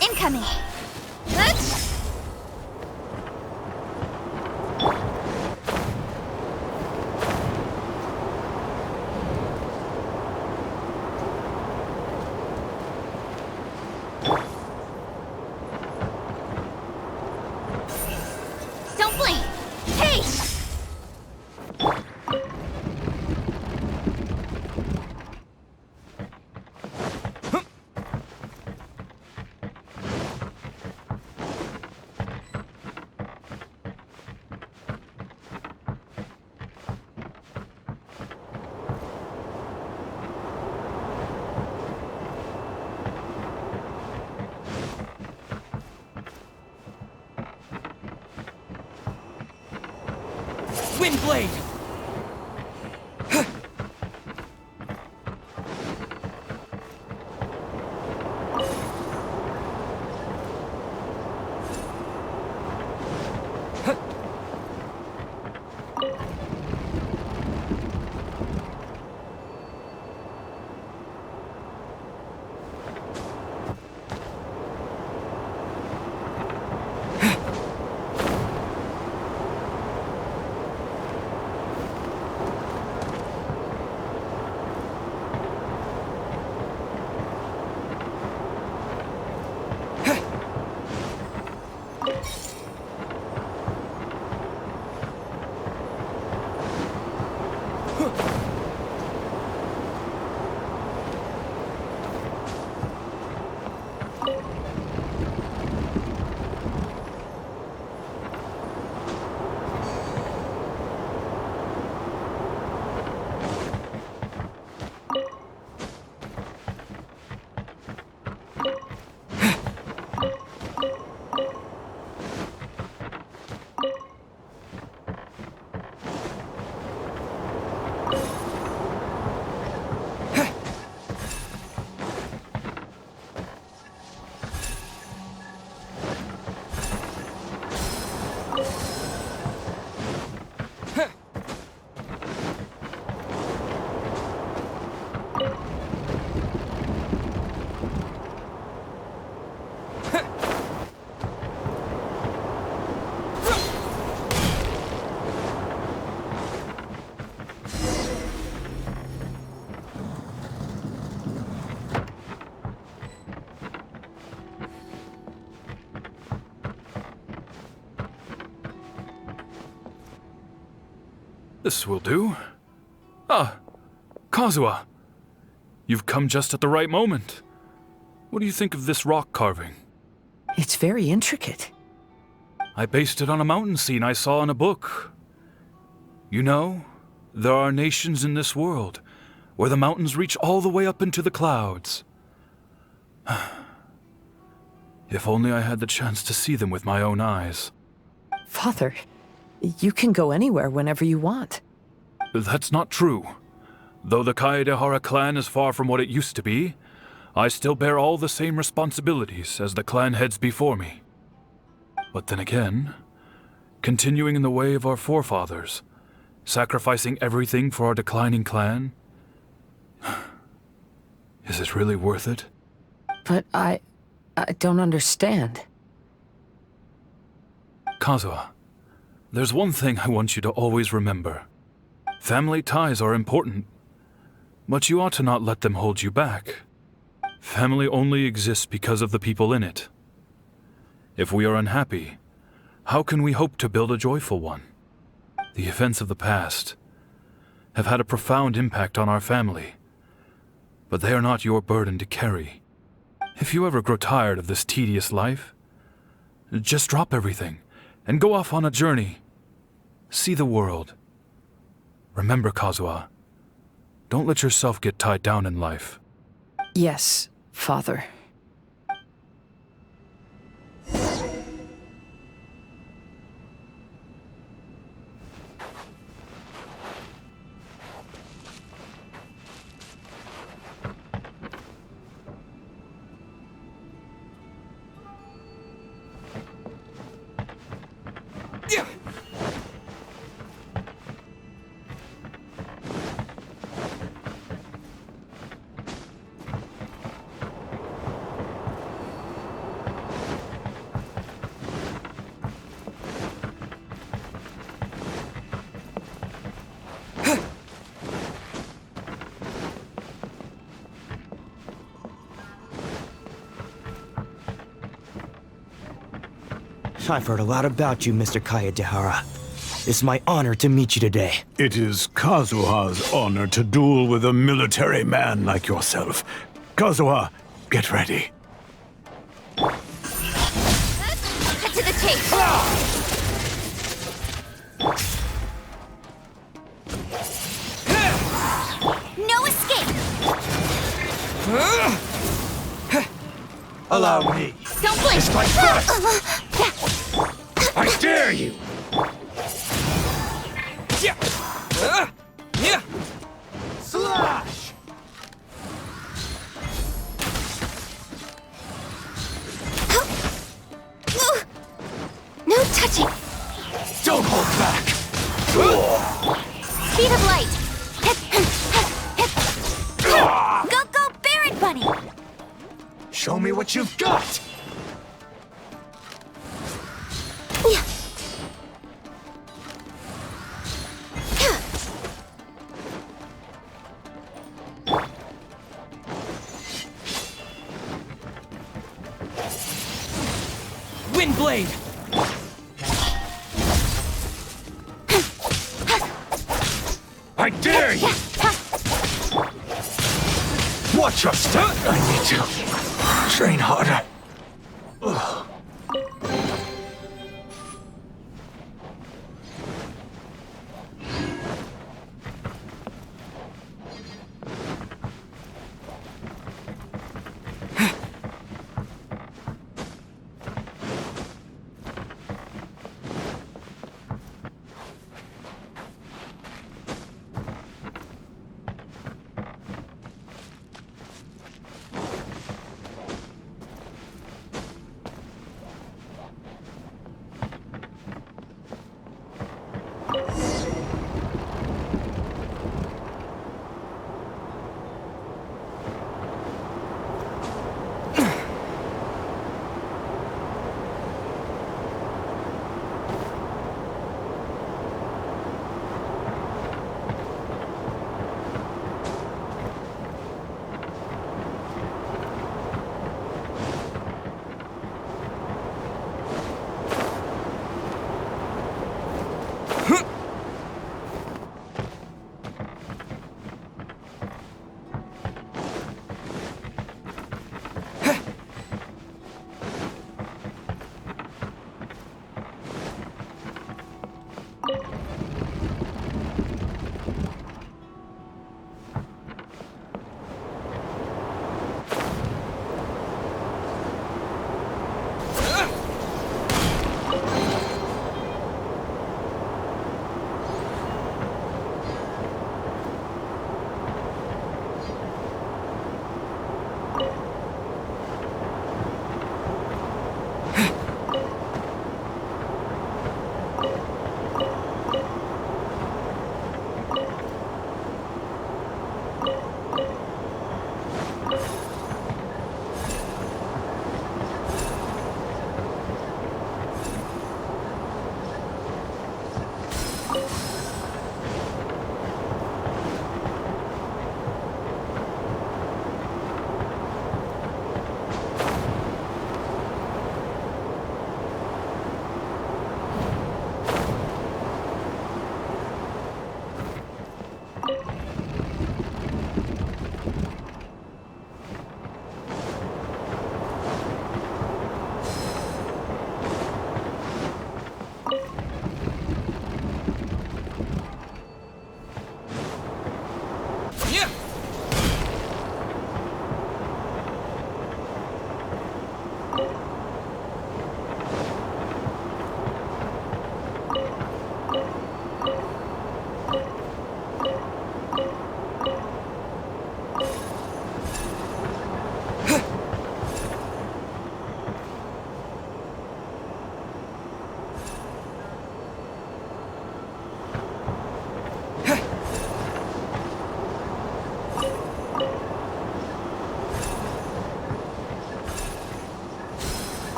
Incoming. Twin Blade! This will do. Ah, Kazuha. You've come just at the right moment. What do you think of this rock carving? It's very intricate. I based it on a mountain scene I saw in a book. You know, there are nations in this world where the mountains reach all the way up into the clouds. If only I had the chance to see them with my own eyes. Father, you can go anywhere whenever you want. That's not true. Though the Kaedehara clan is far from what it used to be, I still bear all the same responsibilities as the clan heads before me. But then again, continuing in the way of our forefathers, sacrificing everything for our declining clan, is it really worth it? But I don't understand. Kazuha, there's one thing I want you to always remember. Family ties are important, but you ought to not let them hold you back. Family only exists because of the people in it. If we are unhappy, how can we hope to build a joyful one? The events of the past have had a profound impact on our family, but they are not your burden to carry. If you ever grow tired of this tedious life, just drop everything and go off on a journey. See the world. Remember, Kazuha, don't let yourself get tied down in life. Yes, Father. I've heard a lot about you, Mr. Kaedehara. It's my honor to meet you today. It is Kazuha's honor to duel with a military man like yourself. Kazuha, get ready. Cut to the chase. No escape. Allow me. Don't blink. It's my first. I dare you. Show me what you've got! Windblade! I dare you! Watch your step! I need to train harder. Ugh.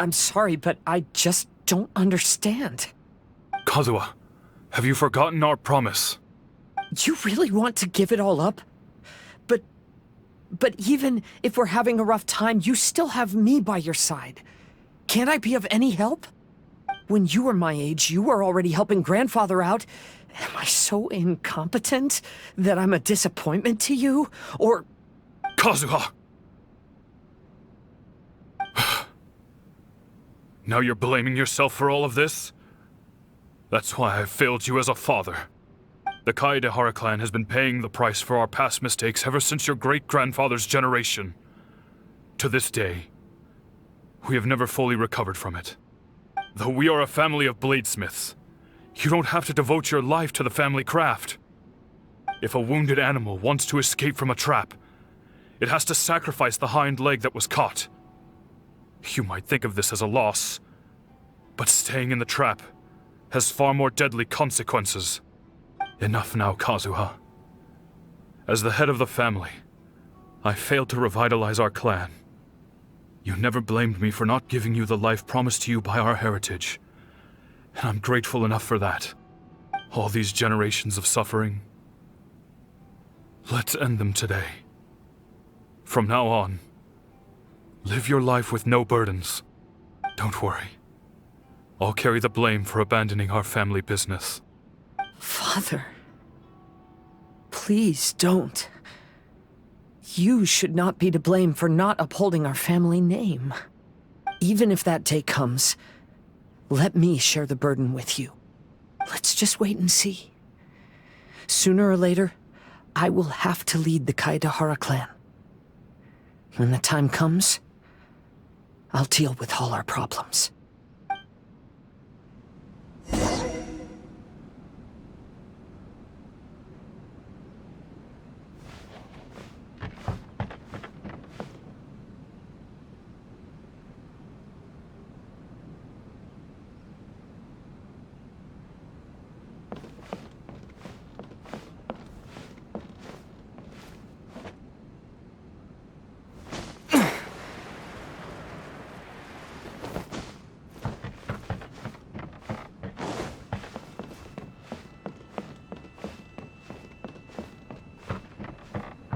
I'm sorry, but I just don't understand. Kazuha, have you forgotten our promise? You really want to give it all up? But even if we're having a rough time, you still have me by your side. Can't I be of any help? When you were my age, you were already helping Grandfather out. Am I so incompetent that I'm a disappointment to you? Or... Kazuha! Now you're blaming yourself for all of this? That's why I failed you as a father. The Kaedehara clan has been paying the price for our past mistakes ever since your great-grandfather's generation. To this day, we have never fully recovered from it. Though we are a family of bladesmiths, you don't have to devote your life to the family craft. If a wounded animal wants to escape from a trap, it has to sacrifice the hind leg that was caught. You might think of this as a loss, but staying in the trap has far more deadly consequences. Enough now, Kazuha. As the head of the family, I failed to revitalize our clan. You never blamed me for not giving you the life promised to you by our heritage, and I'm grateful enough for that. All these generations of suffering, let's end them today. From now on, live your life with no burdens. Don't worry. I'll carry the blame for abandoning our family business. Father, please don't. You should not be to blame for not upholding our family name. Even if that day comes, let me share the burden with you. Let's just wait and see. Sooner or later, I will have to lead the Kaedahara clan. When the time comes, I'll deal with all our problems.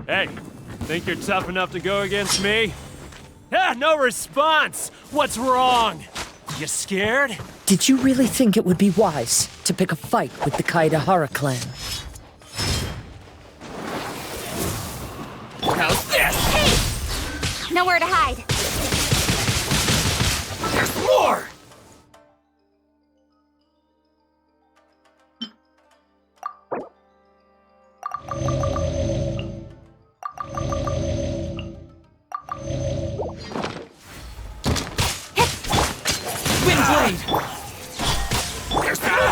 Hey, think you're tough enough to go against me? Ah, no response! What's wrong? You scared? Did you really think it would be wise to pick a fight with the Kaedahara clan? How's this? Hey! Nowhere to hide. There's more!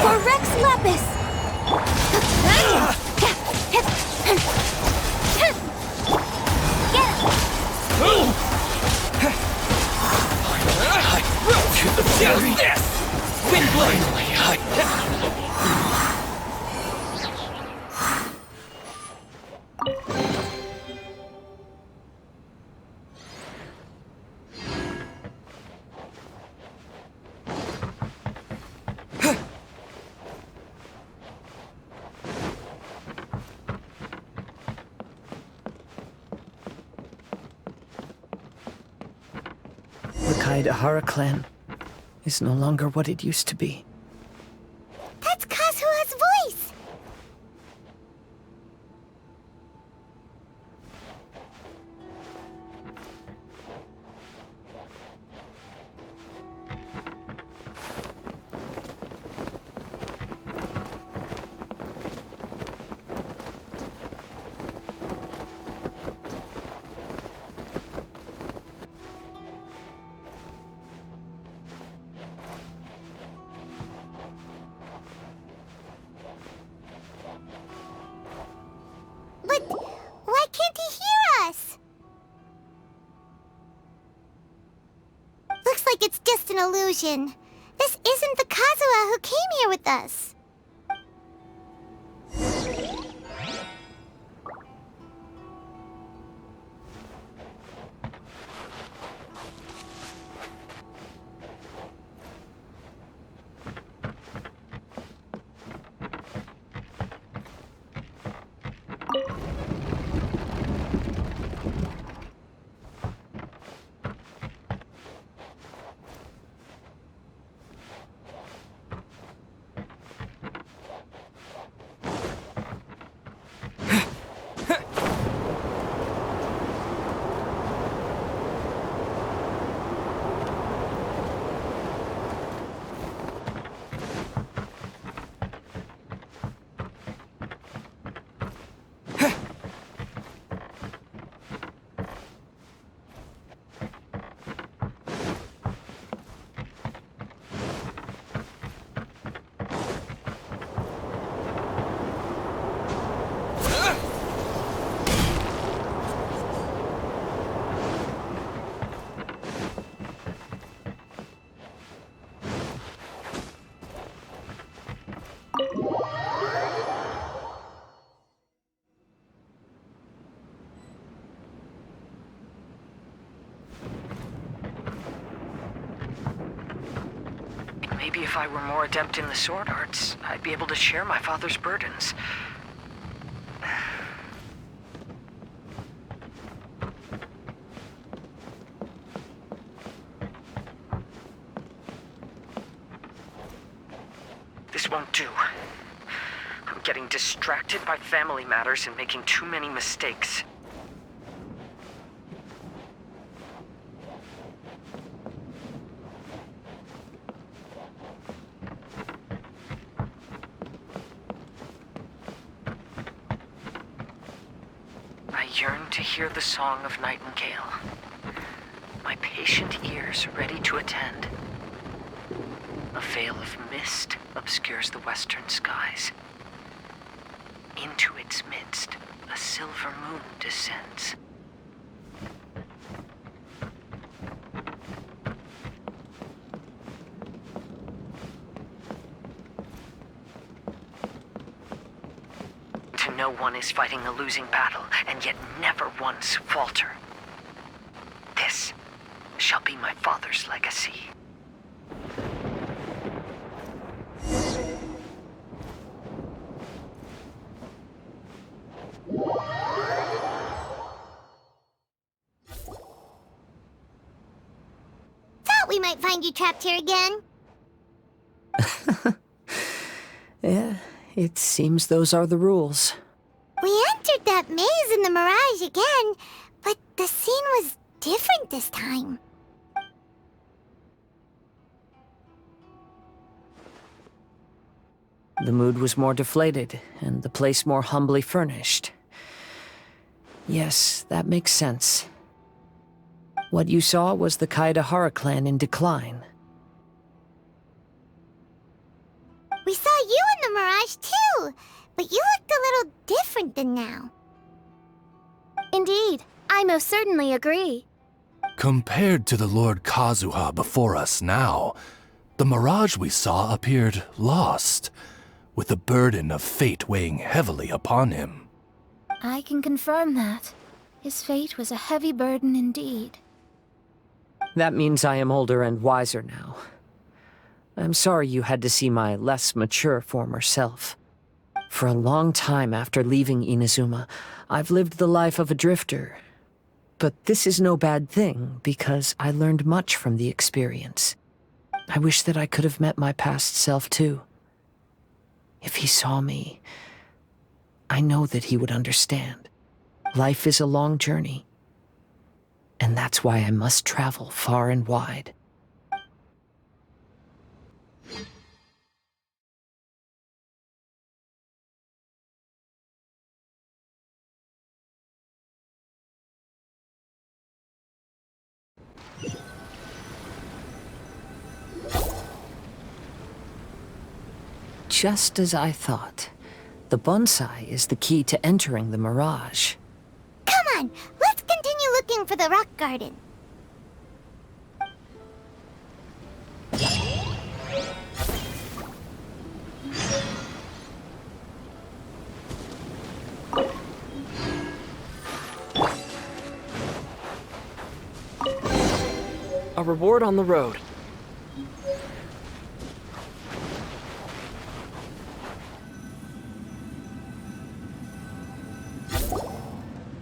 For Rex Lepus! How's this? Windblade! The Kaedahara clan is no longer what it used to be. That's Kazuha's voice! But why can't he hear us? Looks like it's just an illusion. This isn't the Kazuha who came here with us. Maybe if I were more adept in the sword arts, I'd be able to share my father's burdens. This won't do. I'm getting distracted by family matters and making too many mistakes. yearn to hear the song of nightingale, my patient ears ready to attend. A veil of mist obscures the western skies. Into its midst, a silver moon descends. To know one is fighting a losing battle, and yet never once falter. This shall be my father's legacy. Thought we might find you trapped here again. Yeah, it seems those are the rules. We entered that maze in the Mirage again, but the scene was different this time. The mood was more deflated, and the place more humbly furnished. Yes, that makes sense. What you saw was the Kaedahara clan in decline. We saw you in the Mirage too, but you looked a little different than now. Indeed, I most certainly agree. Compared to the Lord Kazuha before us now, the mirage we saw appeared lost, with the burden of fate weighing heavily upon him. I can confirm that. His fate was a heavy burden indeed. That means I am older and wiser now. I'm sorry you had to see my less mature former self. For a long time after leaving Inazuma, I've lived the life of a drifter. But this is no bad thing, because I learned much from the experience. I wish that I could have met my past self too. If he saw me, I know that he would understand. Life is a long journey, and that's why I must travel far and wide. Just as I thought. The bonsai is the key to entering the Mirage. Come on, let's continue looking for the rock garden. A reward on the road.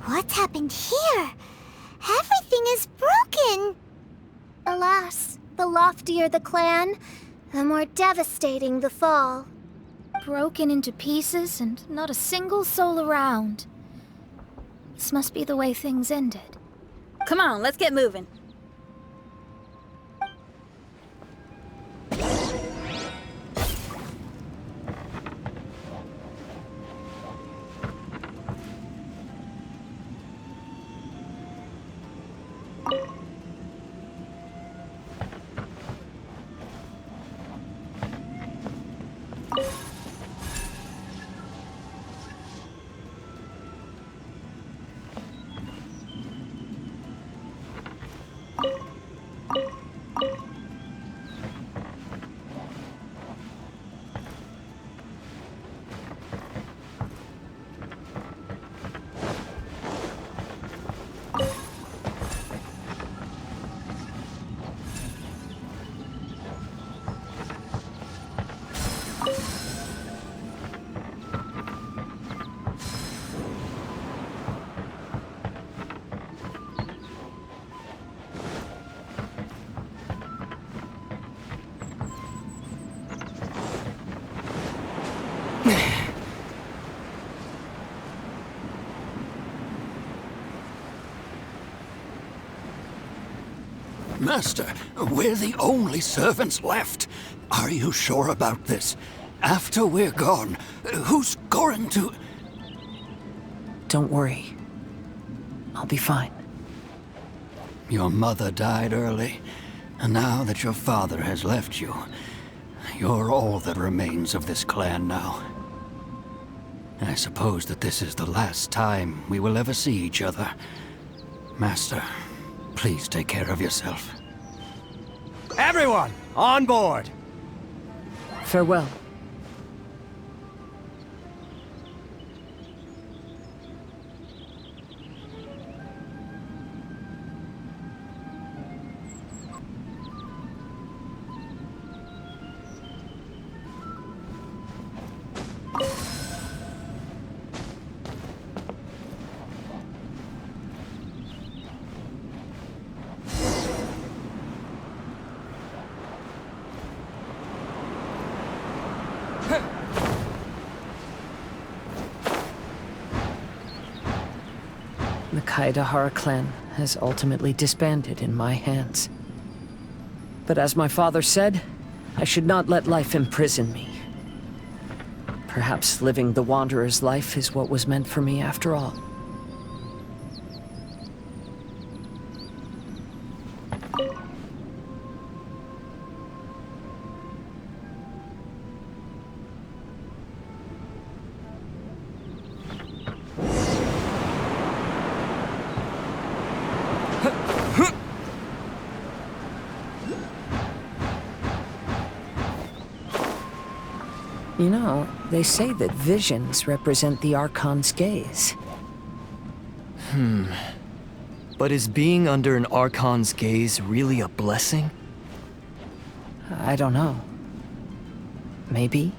What's happened here? Everything is broken. Alas, the loftier the clan, the more devastating the fall. Broken into pieces and not a single soul around. This must be the way things ended. Come on, let's get moving. Master, we're the only servants left. Are you sure about this? After we're gone, who's going to... Don't worry. I'll be fine. Your mother died early, and now that your father has left you, you're all that remains of this clan now. I suppose that this is the last time we will ever see each other. Master, please take care of yourself. Everyone, on board! Farewell. The Kaedahara clan has ultimately disbanded in my hands. But as my father said, I should not let life imprison me. Perhaps living the Wanderer's life is what was meant for me after all. You know, they say that visions represent the Archon's gaze. But is being under an Archon's gaze really a blessing? I don't know. Maybe?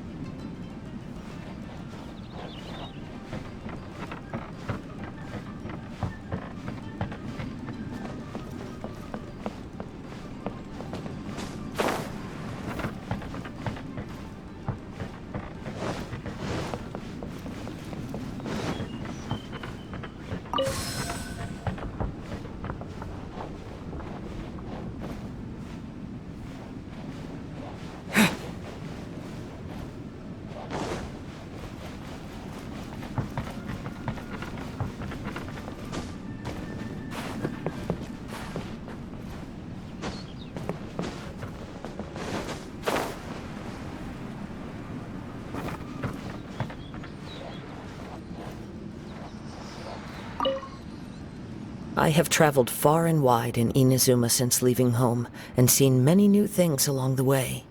I have traveled far and wide in Inazuma since leaving home, and seen many new things along the way.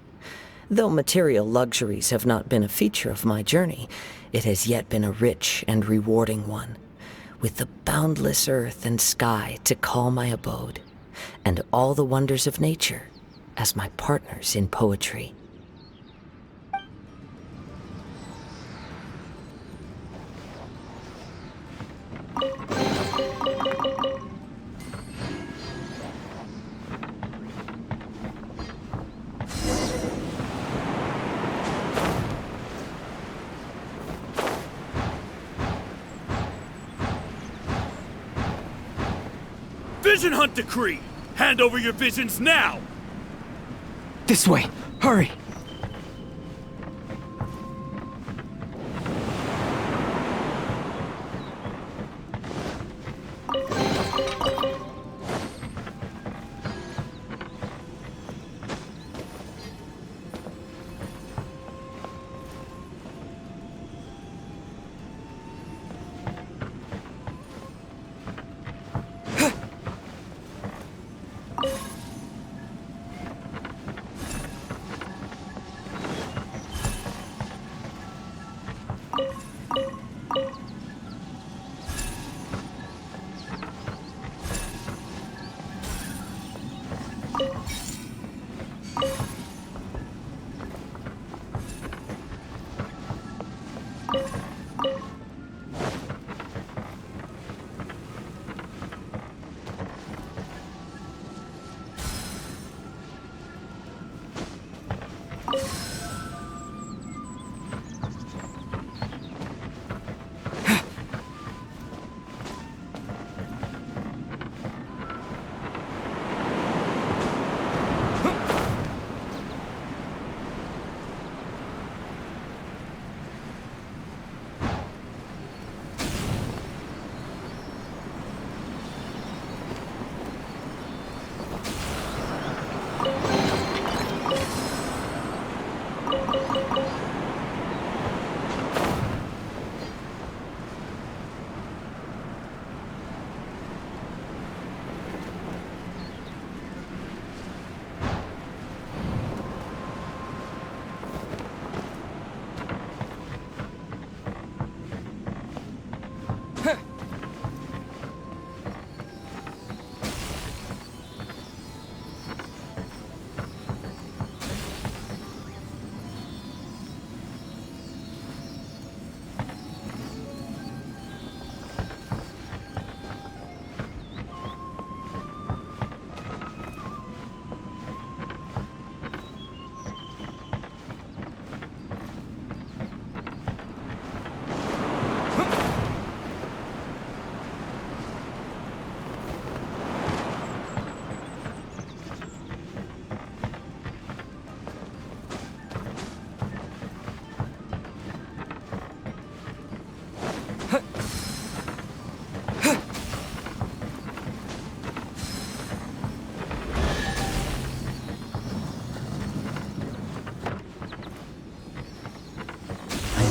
Though material luxuries have not been a feature of my journey, it has yet been a rich and rewarding one, with the boundless earth and sky to call my abode, and all the wonders of nature as my partners in poetry. Vision Hunt Decree! Hand over your visions now! This way! Hurry!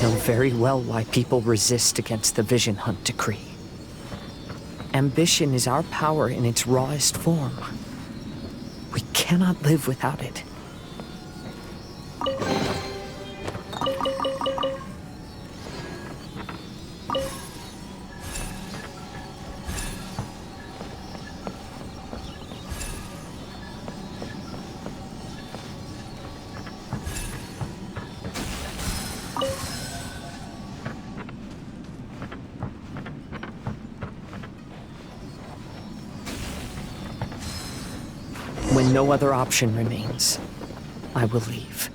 know very well why people resist against the Vision Hunt decree. Ambition is our power in its rawest form. We cannot live without it. When no other option remains, I will leave.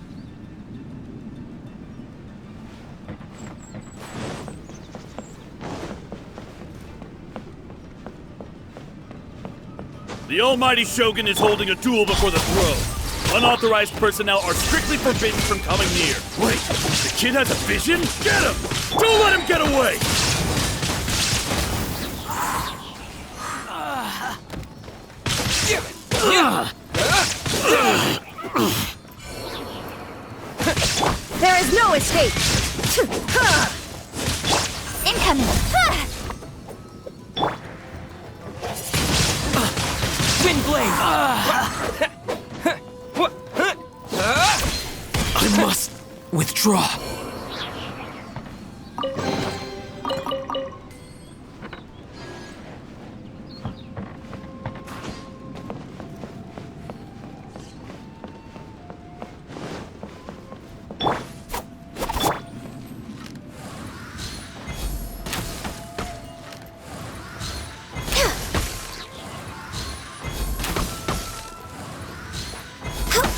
The Almighty Shogun is holding a duel before the throne. Unauthorized personnel are strictly forbidden from coming near. Wait, the kid has a vision? Get him! Don't let him get away! There is no escape! Incoming! Wind blade! I must withdraw.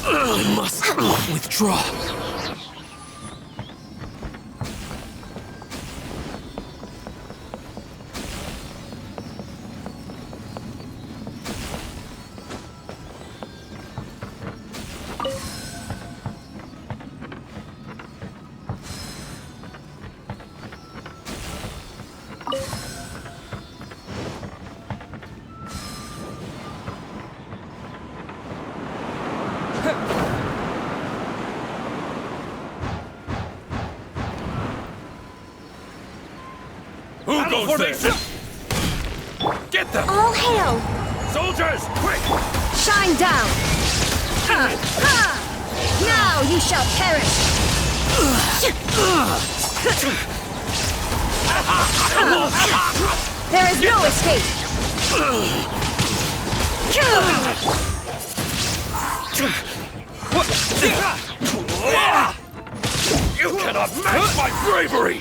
I must withdraw. Who goes there? Get them! All hail! Soldiers, quick! Shine down! Ha! Ha! Now you shall perish! There is no escape! You cannot match my bravery!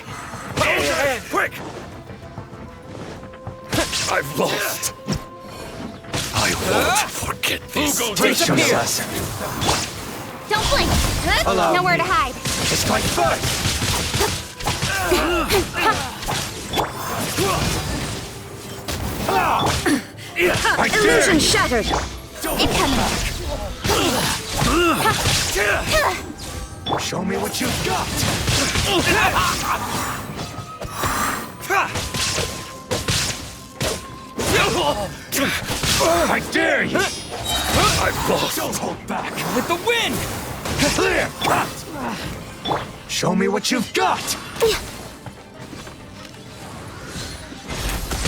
Quick! I've lost. I won't forget this. Don't blink! Allow Nowhere me. to hide! It's my fight! I dare Illusion you. shattered! Incoming! Show me what you've got! I dare you! I've lost! Don't hold back! With the wind! Clear! Show me what you've got!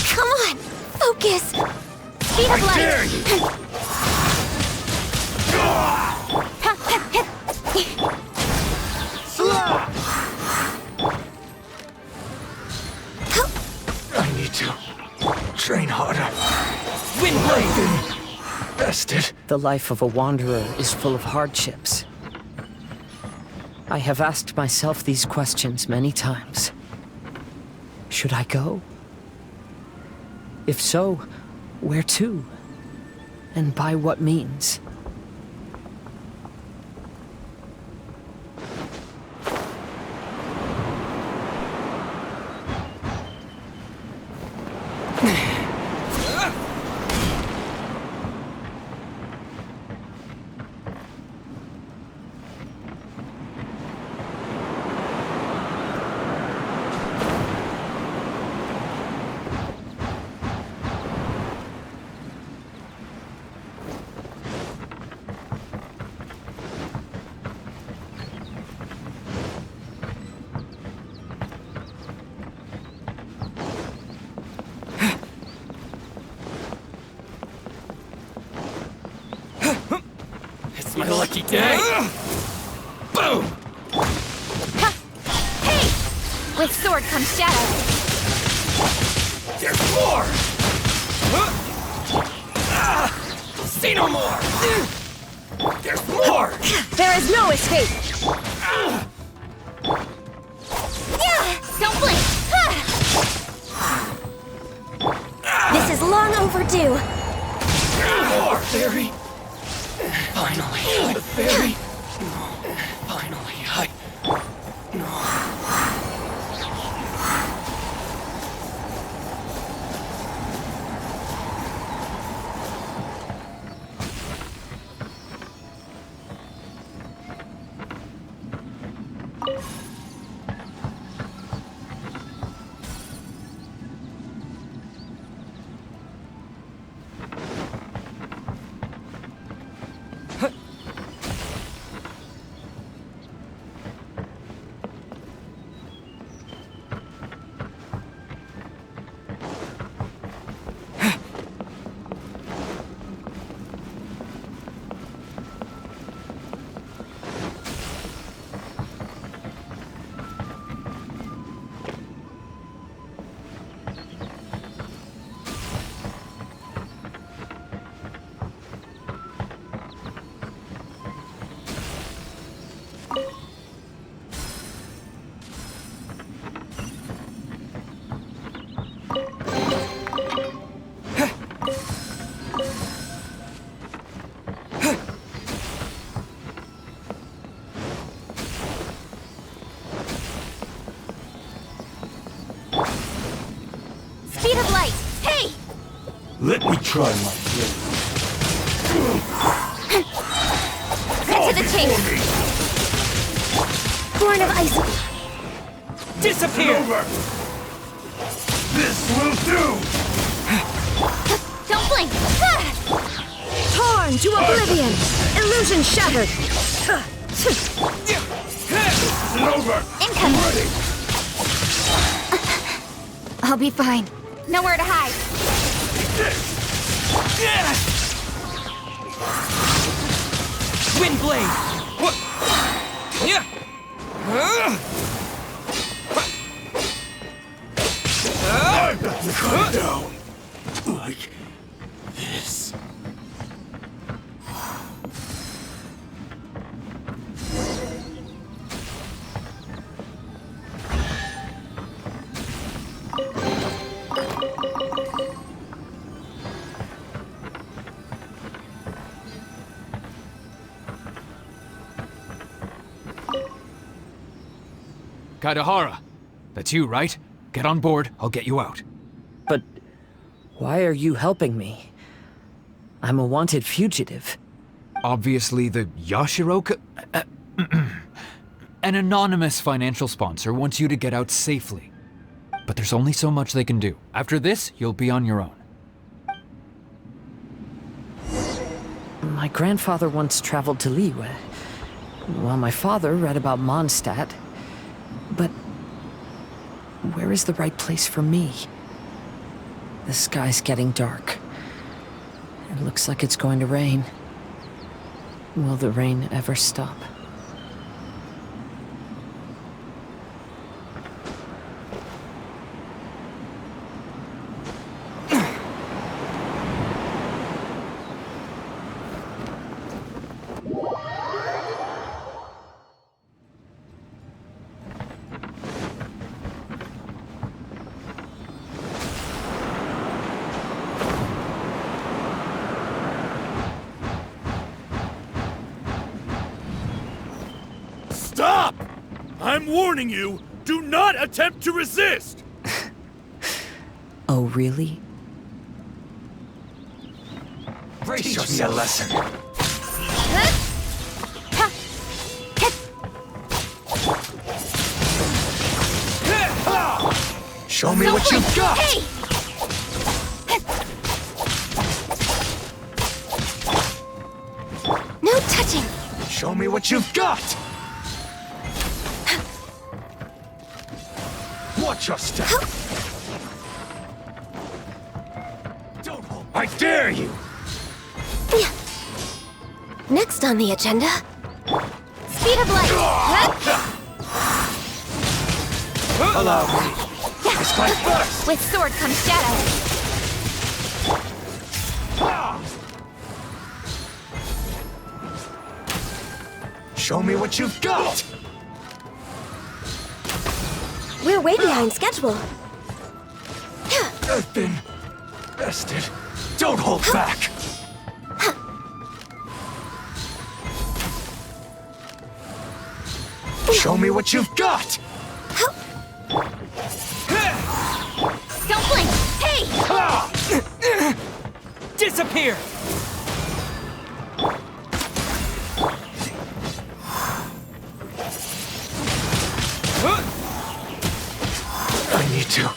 Come on! Focus! Speed of I light! dare you! I need to train harder. Windblade! Bested. The life of a wanderer is full of hardships. I have asked myself these questions many times. Should I go? If so, where to? And by what means? my lucky day. Boom! Hey! With sword comes shadow. There's more! See no more! There's more! There is no escape! Don't blink! This is long overdue. More! Fairy! Finally, the fairy! Finally, Speed of light! Hey! Let me try my blade. Cut to the chase! Born of ice! disappear! This will do! Don't blink! Torn to oblivion! Illusion shattered! This isn't over! Incoming! I'll be fine. Nowhere to hide. Wind blade! I've got to come down. Like this. Kazuha, that's you, right? Get on board, I'll get you out. But why are you helping me? I'm a wanted fugitive. Obviously the Yashiro... An anonymous financial sponsor wants you to get out safely. But there's only so much they can do. After this, you'll be on your own. My grandfather once traveled to Liyue, while my father read about Mondstadt. But where is the right place for me? The sky's getting dark. It looks like it's going to rain. Will the rain ever stop? Stop! I'm warning you, do not attempt to resist! Oh, really? Teach me a lesson. Show me what you've got! Hey! No touching! Show me what you've got! Watch your step! Don't hold. I dare you! Next on the agenda... Speed of light! Allow me. I strike first! With sword comes shadow. Show me what you've got! We're way behind schedule. Earthen bastard. Don't hold back! Show me what you've got! Don't blink! Hey! Disappear! I need to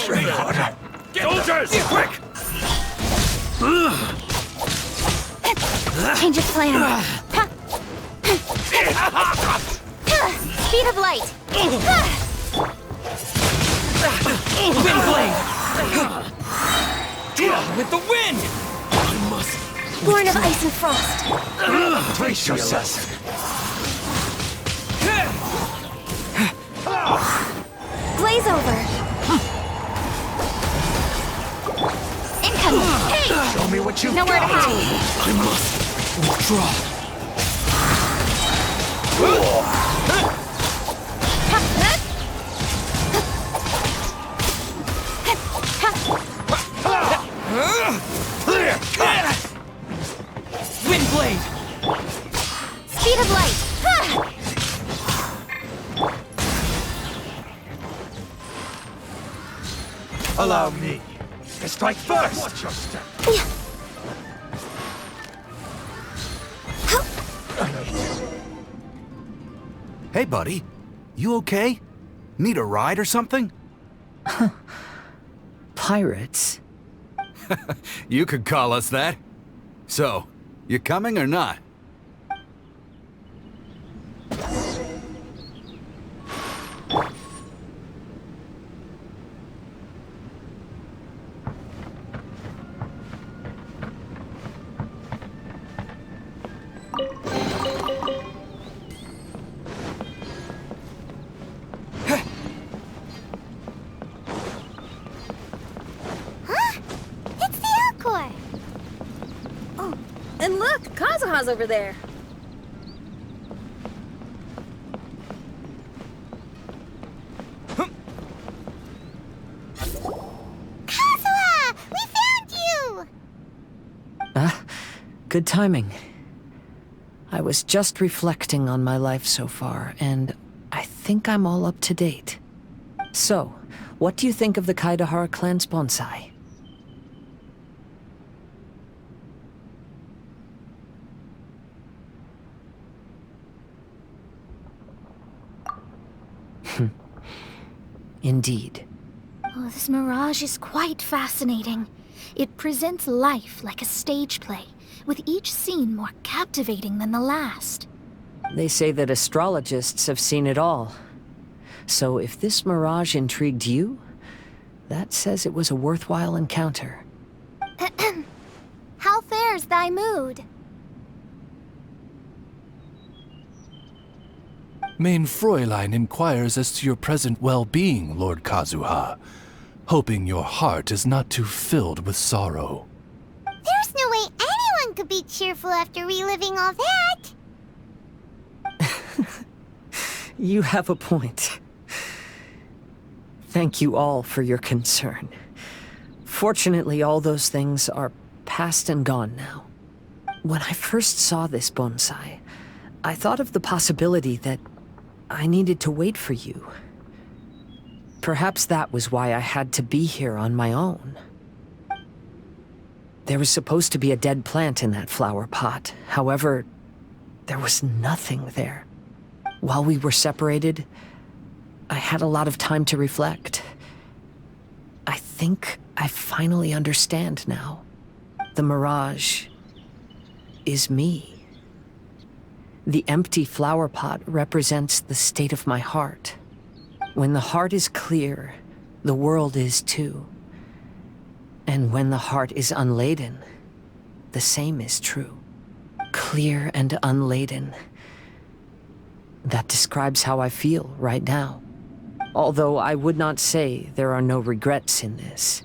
train harder. Soldiers, quick! Change of plan. Speed of light. Windblade! With the wind! I must... Born of ice and frost. Brace yourself. Glaze over. Incoming. Hey! Show me what you've Nowhere to got. hide. I must withdraw. Windblade! Speed of light. Allow me to strike first! Watch your step! Hey, buddy. You okay? Need a ride or something? Pirates? You could call us that. So, you coming or not? It's the Alcor! Oh, and look, Kazuha's over there. Kazuha! We found you! Good timing. I was just reflecting on my life so far, and I think I'm all up to date. So, what do you think of the Kaidahara clan's bonsai? Indeed. Oh, this mirage is quite fascinating. It presents life like a stage play, with each scene more captivating than the last. They say that astrologists have seen it all. So if this mirage intrigued you, that says it was a worthwhile encounter. How fares thy mood? Main Fräulein inquires as to your present well-being, Lord Kazuha, hoping your heart is not too filled with sorrow. There's no way anyone could be cheerful after reliving all that! You have a point. Thank you all for your concern. Fortunately, all those things are past and gone now. When I first saw this bonsai, I thought of the possibility that I needed to wait for you. Perhaps that was why I had to be here on my own. There was supposed to be a dead plant in that flower pot. However, there was nothing there. While we were separated, I had a lot of time to reflect. I think I finally understand now. The mirage is me. The empty flower pot represents the state of my heart. When the heart is clear, the world is too. And when the heart is unladen, the same is true. clear and unladen. That describes how I feel right now. Although I would not say there are no regrets in this.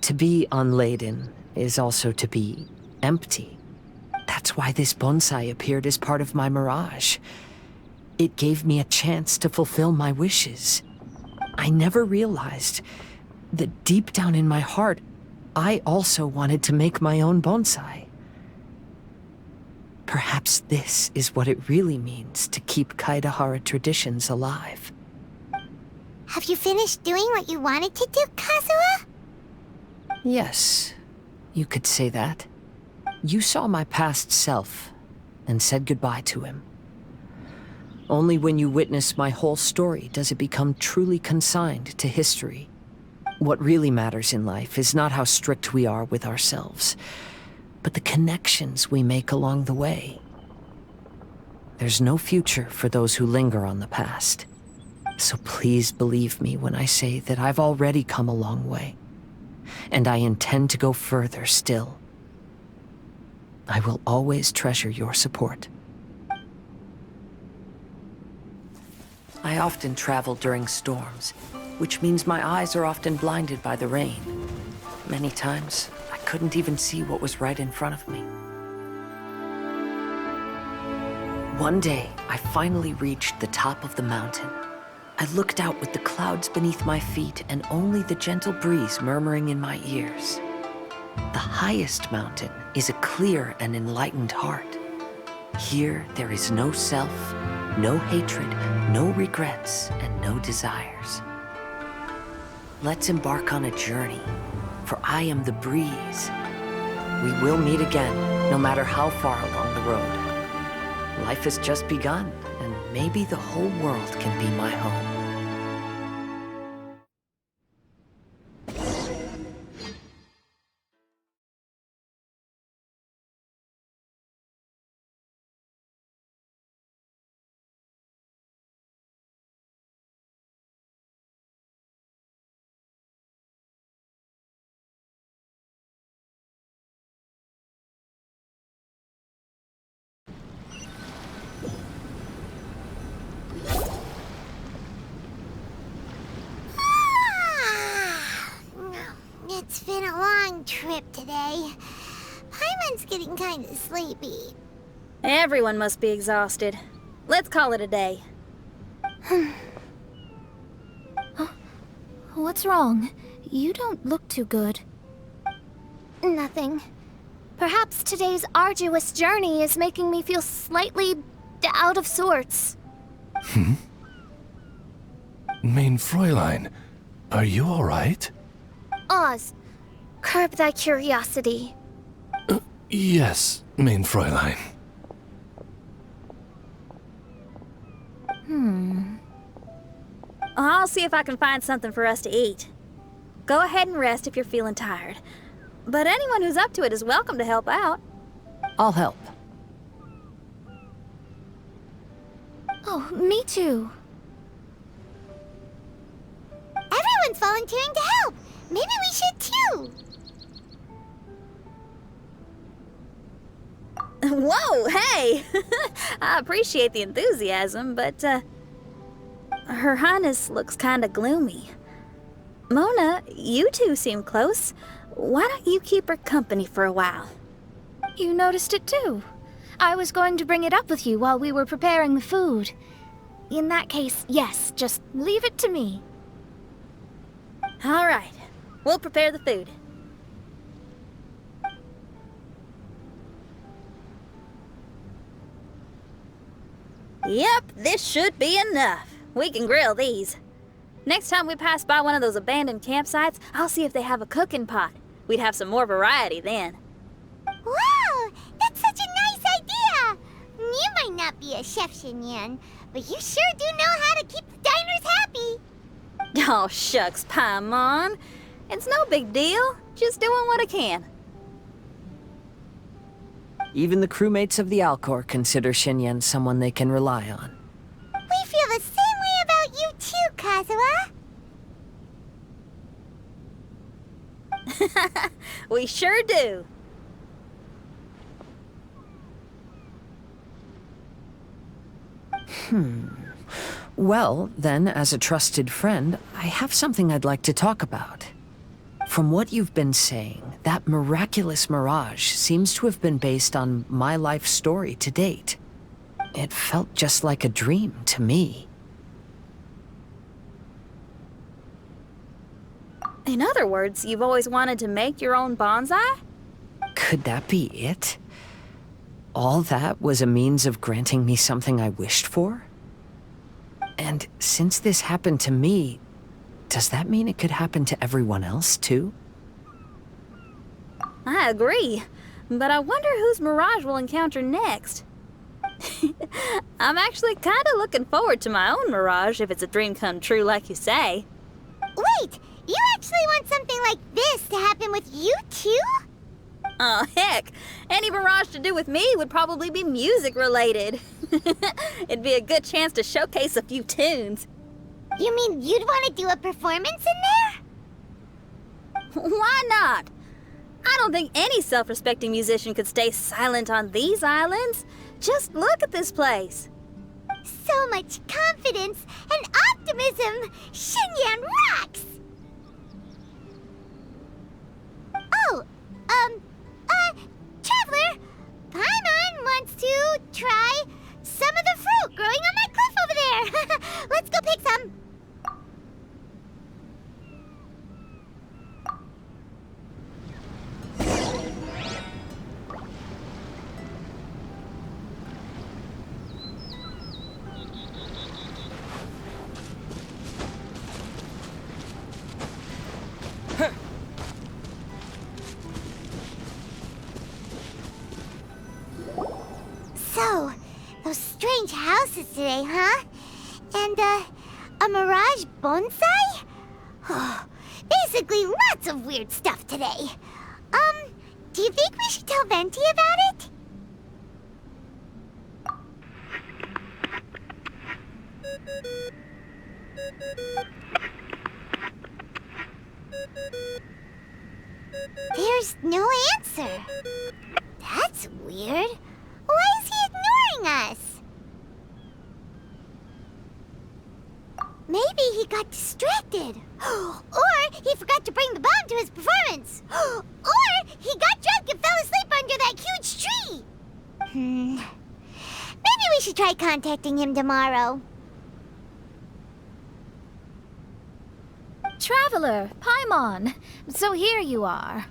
To be unladen is also to be empty. That's why this bonsai appeared as part of my mirage. It gave me a chance to fulfill my wishes. I never realized that deep down in my heart, I also wanted to make my own bonsai. Perhaps this is what it really means to keep Kaedehara traditions alive. Have you finished doing what you wanted to do, Kazuha? Yes, you could say that. You saw my past self and said goodbye to him. Only when you witness my whole story does it become truly consigned to history. What really matters in life is not how strict we are with ourselves, but the connections we make along the way. There's no future for those who linger on the past. So please believe me when I say that I've already come a long way, and I intend to go further still. I will always treasure your support. I often travel during storms, which means my eyes are often blinded by the rain. Many times, I couldn't even see what was right in front of me. One day, I finally reached the top of the mountain. I looked out with the clouds beneath my feet and only the gentle breeze murmuring in my ears. The highest mountain is a clear and enlightened heart. Here, there is no self, no hatred, no regrets, and no desires. Let's embark on a journey, for I am the breeze. We will meet again, no matter how far along the road. Life has just begun, and maybe the whole world can be my home. It's been a long trip today. Paimon's getting kind of sleepy. Everyone must be exhausted. Let's call it a day. What's wrong? You don't look too good. Nothing. Perhaps today's arduous journey is making me feel slightly out of sorts. Main Fräulein, are you all right? Oz, curb thy curiosity. Yes, Main Fräulein. I'll see if I can find something for us to eat. Go ahead and rest if you're feeling tired. But anyone who's up to it is welcome to help out. I'll help. Oh, me too. Everyone's volunteering to help. Maybe we should too. Whoa, hey! I appreciate the enthusiasm, but, Her Highness looks kinda gloomy. Mona, you two seem close. Why don't you keep her company for a while? You noticed it too. I was going to bring it up with you while we were preparing the food. In that case, yes, just leave it to me. All right, we'll prepare the food. Yep, this should be enough. We can grill these. Next time we pass by one of those abandoned campsites, I'll see if they have a cooking pot. We'd have some more variety then. Wow, that's such a nice idea! You might not be a chef, Xinyan, but you sure do know how to keep the diners happy. Oh, shucks, Paimon. It's no big deal. Just doing what I can. Even the crewmates of the Alcor consider Xinyan someone they can rely on. We feel the same way about you too, Kazuha. We sure do. Well, then, as a trusted friend, I have something I'd like to talk about. From what you've been saying, that miraculous mirage seems to have been based on my life story to date. It felt just like a dream to me. In other words, you've always wanted to make your own bonsai? Could that be it? All that was a means of granting me something I wished for? And since this happened to me, does that mean it could happen to everyone else, too? I agree, but I wonder whose mirage we'll encounter next. I'm actually kind of looking forward to my own mirage if it's a dream come true like you say. Wait, you actually want something like this to happen with you too? Oh, heck. Any mirage to do with me would probably be music related. It'd be a good chance to showcase a few tunes. You mean you'd want to do a performance in there? Why not? I don't think any self-respecting musician could stay silent on these islands. Just look at this place. So much confidence and optimism! Xinyan rocks! Oh, Traveler, Paimon wants to try some of the fruit growing on that cliff over there. Let's go pick some. So, those strange houses today, huh? And, a mirage bonsai? Oh, basically lots of weird stuff today. Do you think we should tell Venti about it? There's no answer. That's weird. Why is he ignoring us? Maybe he got distracted. Or he forgot to bring the bomb to his performance. Or he got drunk and fell asleep under that huge tree. Maybe we should try contacting him tomorrow. Traveler, Paimon. So here you are.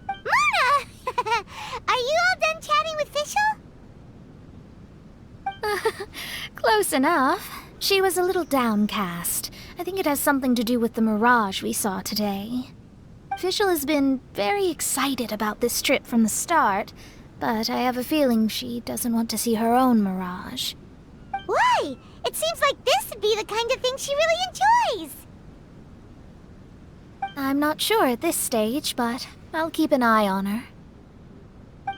Mona! Are you all done chatting with Fischl? Close enough. She was a little downcast. I think it has something to do with the mirage we saw today. Fischl has been very excited about this trip from the start, but I have a feeling she doesn't want to see her own mirage. Why? It seems like this would be the kind of thing she really enjoys. I'm not sure at this stage, but I'll keep an eye on her.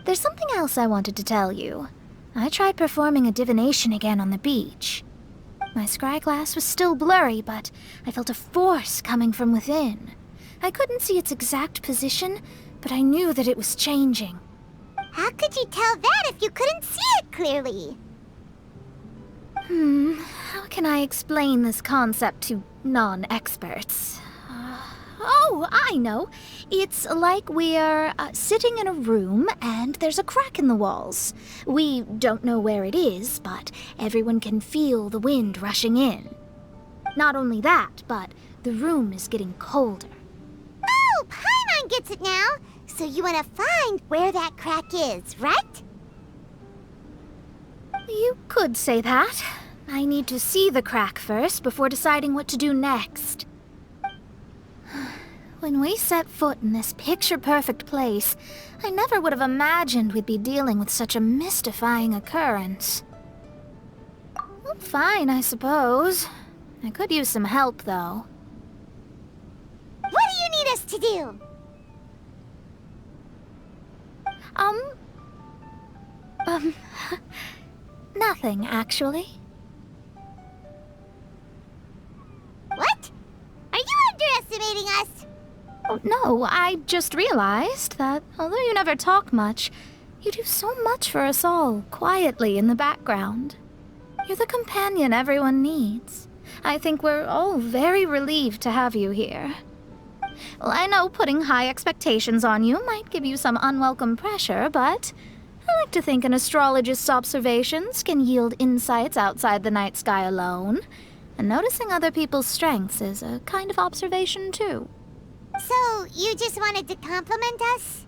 There's something else I wanted to tell you. I tried performing a divination again on the beach. My scryglass was still blurry, but I felt a force coming from within. I couldn't see its exact position, but I knew that it was changing. How could you tell that if you couldn't see it clearly? How can I explain this concept to non-experts? Oh, I know. It's like we're sitting in a room and there's a crack in the walls. We don't know where it is, but everyone can feel the wind rushing in. Not only that, but the room is getting colder. Oh, Paimon gets it now. So you want to find where that crack is, right? You could say that. I need to see the crack first before deciding what to do next. When we set foot in this picture-perfect place, I never would have imagined we'd be dealing with such a mystifying occurrence. Well, fine, I suppose. I could use some help, though. What do you need us to do? Nothing, actually. What? Are you underestimating us? Oh, no, I just realized that although you never talk much, you do so much for us all, quietly in the background. You're the companion everyone needs. I think we're all very relieved to have you here. Well, I know putting high expectations on you might give you some unwelcome pressure, but I like to think an astrologist's observations can yield insights outside the night sky alone. And noticing other people's strengths is a kind of observation, too. So, you just wanted to compliment us?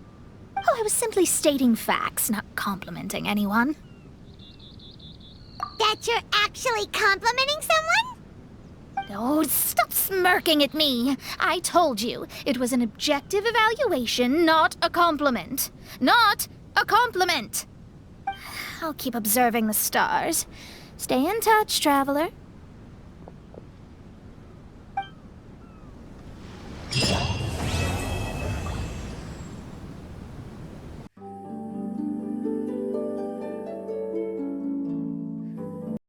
Oh, I was simply stating facts, not complimenting anyone. That you're actually complimenting someone? Oh, stop smirking at me. I told you, it was an objective evaluation, not a compliment. Not a compliment! I'll keep observing the stars. Stay in touch, traveler.